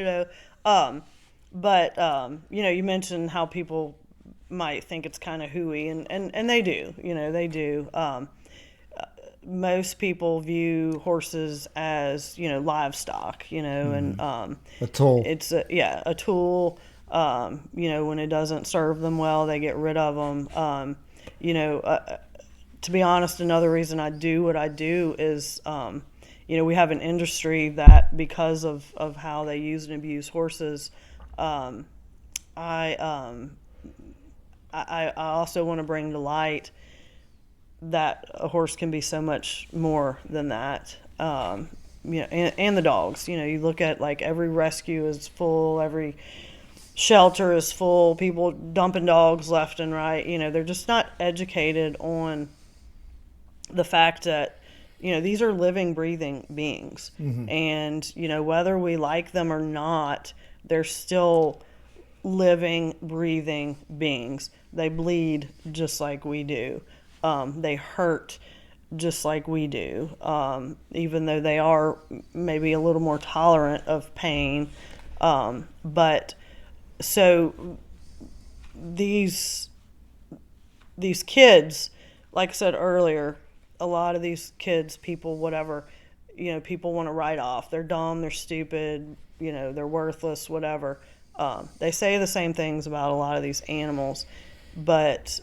But you mentioned how people might think it's kind of hooey, and they do, they do. Most people view horses as, livestock, and a tool. It's a tool. When it doesn't serve them well, they get rid of them. To be honest, another reason I do what I do is, we have an industry that, because of how they use and abuse horses, I also want to bring to light that a horse can be so much more than that. And the dogs. You look at like every rescue is full, every shelter is full, people dumping dogs left and right. They're just not educated on the fact that these are living, breathing beings, and whether we like them or not, they're still living, breathing beings. They bleed just like we do. They hurt just like we do, even though they are maybe a little more tolerant of pain. But so these kids, like I said earlier, a lot of these kids, people, whatever, people want to write off. They're dumb, they're stupid, they're worthless, whatever. They say the same things about a lot of these animals, but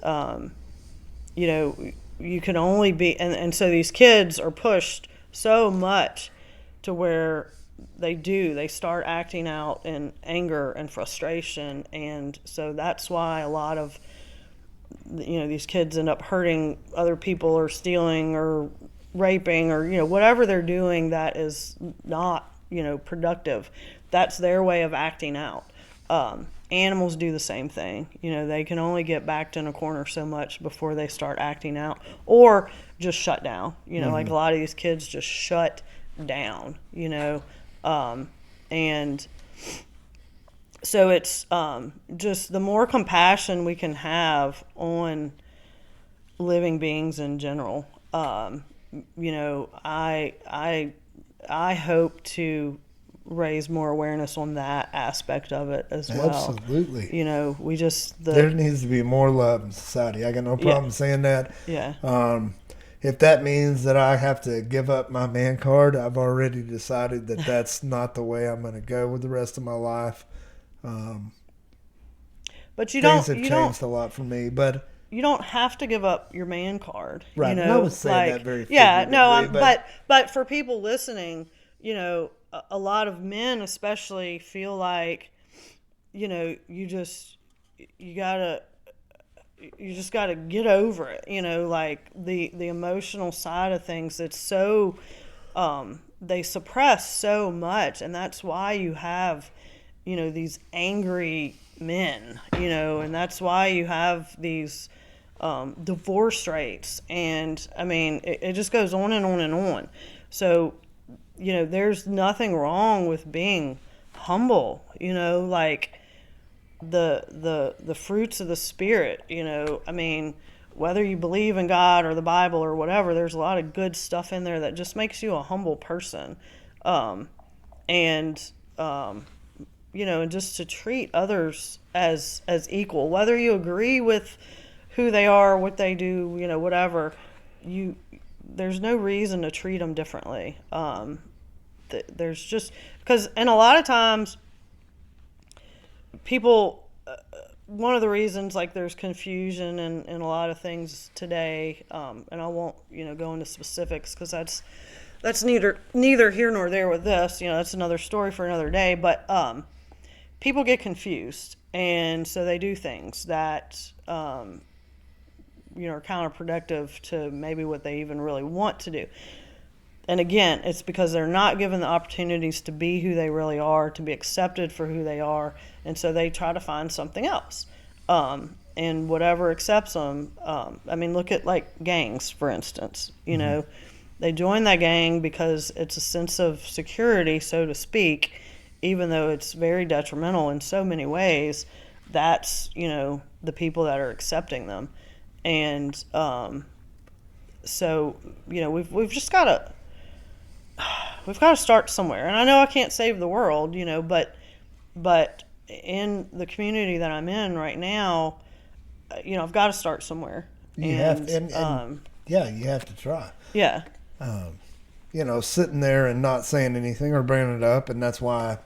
you can only be, and so these kids are pushed so much to where they start acting out in anger and frustration, and so that's why a lot of these kids end up hurting other people or stealing or raping or whatever they're doing that is not productive. That's their way of acting out. Animals do the same thing. They can only get backed in a corner so much before they start acting out or just shut down. Like a lot of these kids just shut down, and so it's just the more compassion we can have on living beings in general. You know, I hope to raise more awareness on that aspect of it as well. Absolutely. You know, we just there needs to be more love in society. I got no problem saying that. Yeah. If that means that I have to give up my man card, I've already decided that that's not the way I'm going to go with the rest of my life. But you things don't. have changed a lot for me, but you don't have to give up your man card. right. You know, and I was saying that very but for people listening, you know, a lot of men especially feel like, you know, you just gotta get over it. You know, like the emotional side of things. It's so they suppress so much, and that's why you have, you know, these angry men. You know, and that's why you have these divorce rates, and I mean, it just goes on and on and on. So, you know, there's nothing wrong with being humble. You know, like the fruits of the Spirit. You know, I mean, whether you believe in God or the Bible or whatever, there's a lot of good stuff in there that just makes you a humble person, and you know, and just to treat others as equal, whether you agree with who they are, what they do, you know, whatever, there's no reason to treat them differently. There's just, because, and a lot of times people, one of the reasons, like, there's confusion in a lot of things today, and I won't, you know, go into specifics because that's neither here nor there with this, you know, that's another story for another day, but people get confused, and so they do things that you know, are counterproductive to maybe what they even really want to do. And again, it's because they're not given the opportunities to be who they really are, to be accepted for who they are, and so they try to find something else. And whatever accepts them, I mean, look at, like, gangs, for instance. You know, they join that gang because it's a sense of security, so to speak, even though it's very detrimental in so many ways. That's, you know, the people that are accepting them. And so, you know, we've just got to start somewhere. And I know I can't save the world, you know, but in the community that I'm in right now, you know, I've got to start somewhere. You have to try. Yeah. You know, sitting there and not saying anything or bringing it up, and that's why,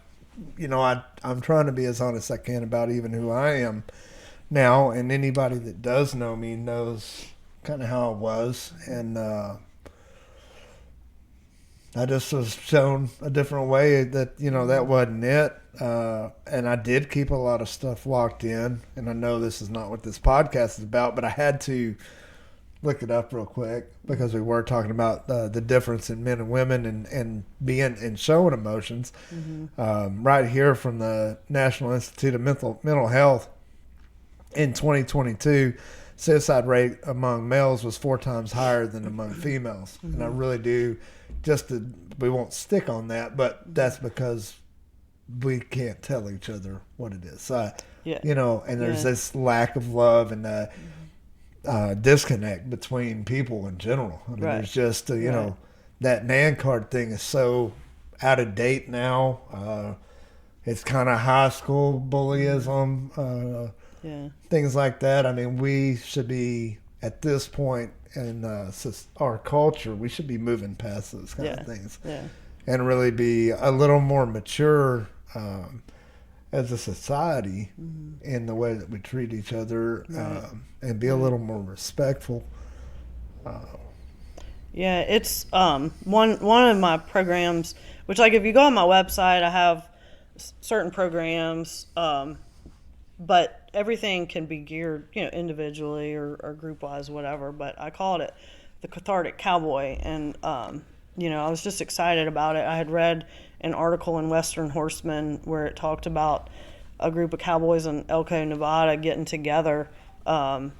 you know, I'm trying to be as honest as I can about even who I am now, and anybody that does know me knows kind of how it was, and I just was shown a different way that, you know, that wasn't it, and I did keep a lot of stuff locked in, and I know this is not what this podcast is about, but I had to look it up real quick because we were talking about the difference in men and women and being and showing emotions. Right here from the National Institute of Mental Health, in 2022, suicide rate among males was 4 times higher than among females. And I really do, we won't stick on that, but that's because we can't tell each other what it is. You know, and there's this lack of love and disconnect between people in general. I mean, there's just, you know, that man card thing is so out of date now. It's kind of high school bullyism, things like that. I mean, we should be, at this point in our culture, we should be moving past those kind of things and really be a little more mature as a society in the way that we treat each other, and be a little more respectful. It's one of my programs, which, like, if you go on my website, I have certain programs, but everything can be geared, you know, individually or group-wise, whatever. But I called it the Cathartic Cowboy, and you know, I was just excited about it. I had read an article in Western Horseman where it talked about a group of cowboys in Elko, Nevada getting together, you know,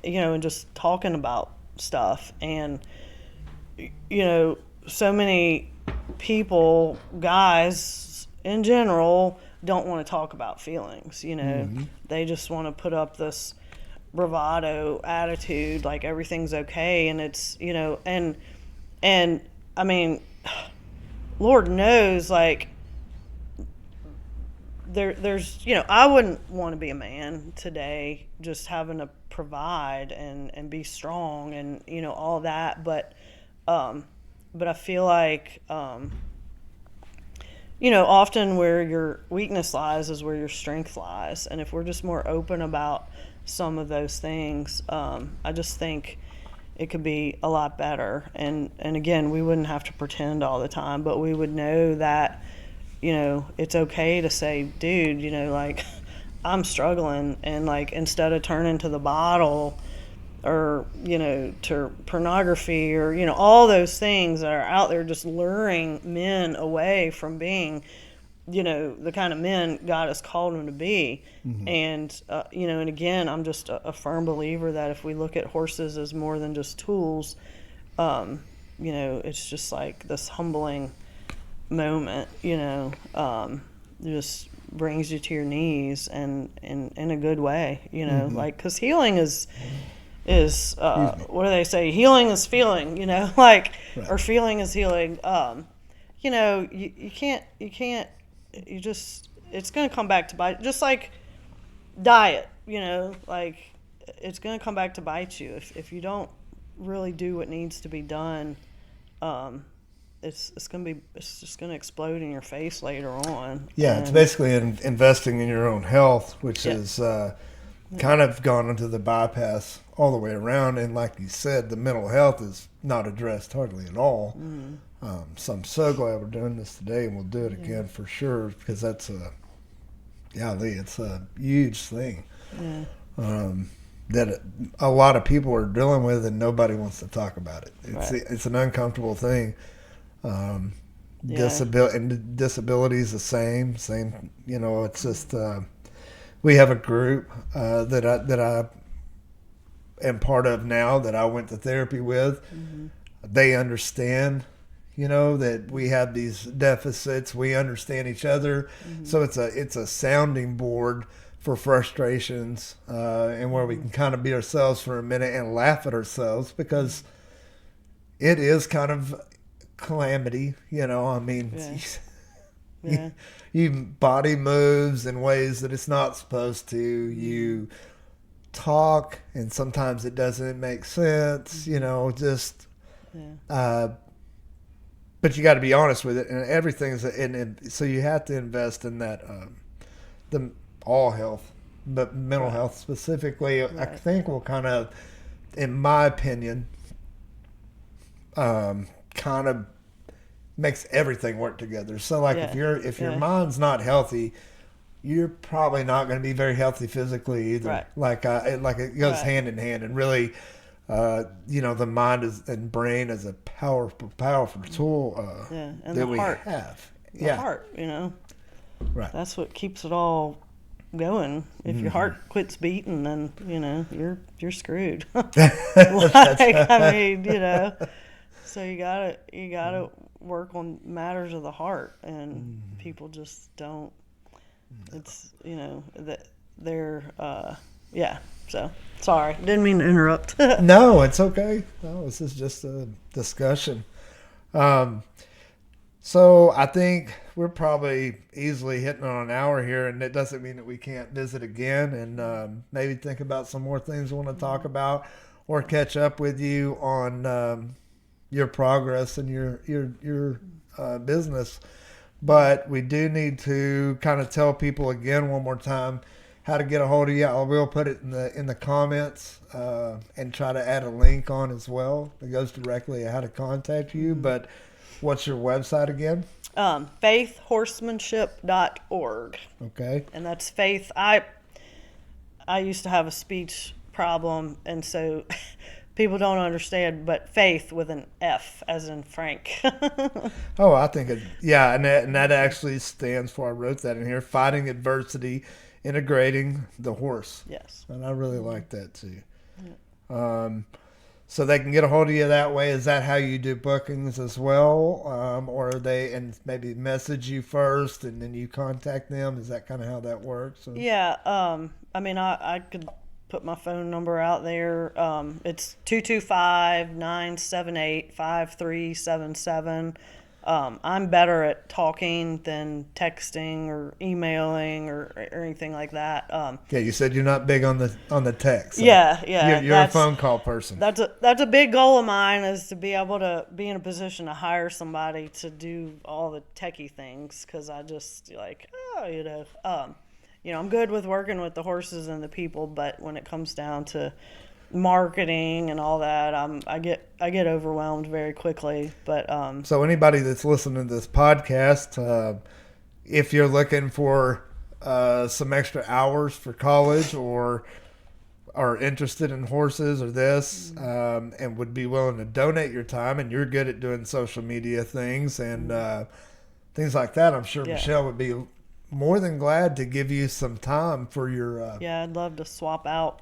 and just talking about stuff. And, you know, so many people, guys in general, don't want to talk about feelings, you know. They just want to put up this bravado attitude, like everything's okay, and it's, you know, and I mean, Lord knows, like, there's, you know, I wouldn't want to be a man today, just having to provide and be strong and, you know, all that. But I feel like, you know, often where your weakness lies is where your strength lies. And if we're just more open about some of those things, I just think it could be a lot better. And again, we wouldn't have to pretend all the time, but we would know that, you know, it's okay to say, dude, you know, like, I'm struggling, and, like, instead of turning to the bottle or, you know, to pornography or, you know, all those things that are out there just luring men away from being, you know, the kind of men God has called them to be. And, you know, and again, I'm just a firm believer that if we look at horses as more than just tools, you know, it's just like this humbling moment, you know, just brings you to your knees, and in a good way, you know, like, because healing is what do they say? Healing is feeling, you know, like, right. Or feeling is healing. You know, you can't, you just, it's going to come back to bite, just like diet, you know, like, it's going to come back to bite you if you don't really do what needs to be done. It's just going to explode in your face later on. Yeah, it's basically investing in your own health, which is kind of gone into the bypass all the way around. And like you said, the mental health is not addressed hardly at all. So I'm so glad we're doing this today, and we'll do it again for sure, because that's it's a huge thing that a lot of people are dealing with, and nobody wants to talk about it. It's an uncomfortable thing. Disability is the same, you know, it's just, we have a group, that I am part of now, that I went to therapy with. They understand, you know, that we have these deficits. We understand each other. So it's a sounding board for frustrations, and where we can kind of be ourselves for a minute and laugh at ourselves, because it is kind of calamity, you know. I mean, you body moves in ways that it's not supposed to. You talk, and sometimes it doesn't make sense, you know, just but you got to be honest with it, and everything's so you have to invest in that, the all health, but mental health specifically. I think will kind of, in my opinion, kind of makes everything work together. So like, if your mind's not healthy, you're probably not going to be very healthy physically either. Like it goes hand in hand, and really, you know, the mind and brain is a powerful tool and that the we heart. have. The heart, you know, that's what keeps it all going. If your heart quits beating, then, you know, you're screwed. Like, I mean, you know, so you gotta work on matters of the heart, and people just don't. It's, you know, that they're so sorry, didn't mean to interrupt. No, it's okay. No, this is just a discussion. So I think we're probably easily hitting on an hour here, and it doesn't mean that we can't visit again and maybe think about some more things we want to talk about, or catch up with you on your progress and your business. But we do need to kind of tell people again one more time how to get a hold of you. I will put it in the comments, and try to add a link on as well that goes directly to how to contact you. But what's your website again? FAITHhorsemanship.org. Okay. And that's faith. I used to have a speech problem, and so people don't understand, but faith with an F as in Frank. Oh, I think and that actually stands for, I wrote that in here, fighting adversity, integrating the horse. Yes. And I really like that too. Yeah. So they can get a hold of you that way. Is that how you do bookings as well? Or are they, and maybe message you first and then you contact them? Is that kind of how that works? Or? Yeah. I mean, I could put my phone number out there. It's 225-978-5377. I'm better at talking than texting or emailing or anything like that. Yeah, you said you're not big on the text. So Yeah. You're a phone call person. That's a big goal of mine, is to be able to be in a position to hire somebody to do all the techie things, because I just I'm good with working with the horses and the people, but when it comes down to marketing and all that, I get overwhelmed very quickly. But so anybody that's listening to this podcast, if you're looking for some extra hours for college, or are interested in horses or this, and would be willing to donate your time, and you're good at doing social media things and things like that, I'm sure Michele would be more than glad to give you some time for your I'd love to swap out.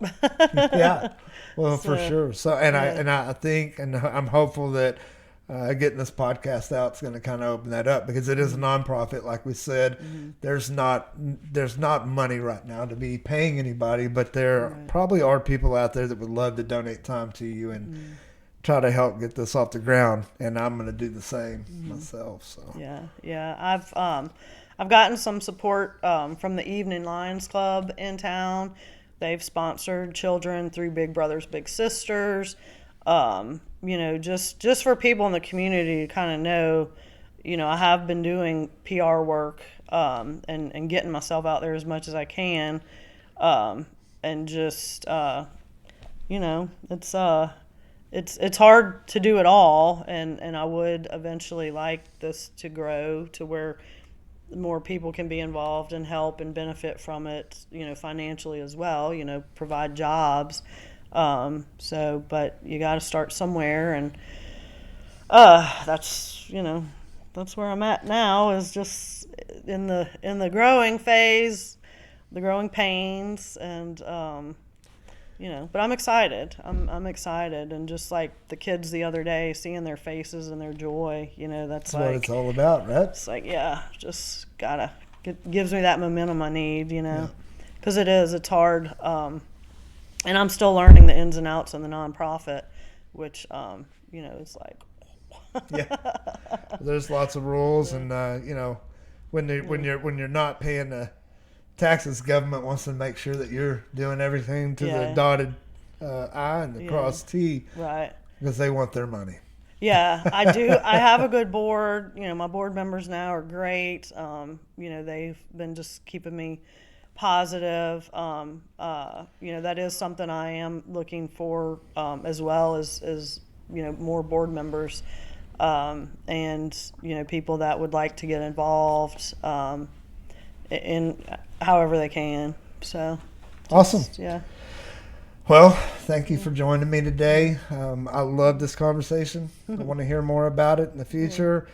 Well, for sure. So I think I'm hopeful that getting this podcast out is going to kind of open that up, because it is a nonprofit, like we said. There's not money right now to be paying anybody, but there probably are people out there that would love to donate time to you and try to help get this off the ground, and I'm going to do the same myself. So I've gotten some support from the Evening Lions Club in town. They've sponsored children through Big Brothers Big Sisters. Just for people in the community to kind of know, I have been doing PR work and getting myself out there as much as I can, and just it's hard to do it all, and I would eventually like this to grow to where more people can be involved and help and benefit from it, financially as well, provide jobs. But you got to start somewhere, and that's where I'm at now, is just in the growing phase, the growing pains, and but I'm excited. I'm excited, and just like the kids the other day, seeing their faces and their joy, that's like what it's all about, right? It's like, just gives me that momentum I need, because it's hard. And I'm still learning the ins and outs of the nonprofit, which, it's like, there's lots of rules, and when you're not paying the taxes, government wants to make sure that you're doing everything to the dotted I and the crossed T, right? Because they want their money. Yeah, I do. I have a good board. My board members now are great. They've been just keeping me positive. That is something I am looking for, as well as more board members, and people that would like to get involved in however they can. So awesome. Yeah. Well, thank you for joining me today. I love this conversation. I want to hear more about it in the future.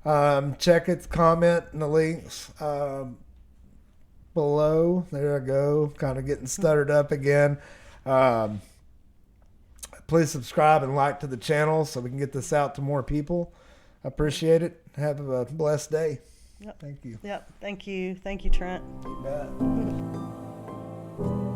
Check its comment in the links below. There I go. Kind of getting stuttered up again. Please subscribe and like to the channel so we can get this out to more people. I appreciate it. Have a blessed day. Yep. Thank you. Yep. Thank you. Thank you, Trent. You bet.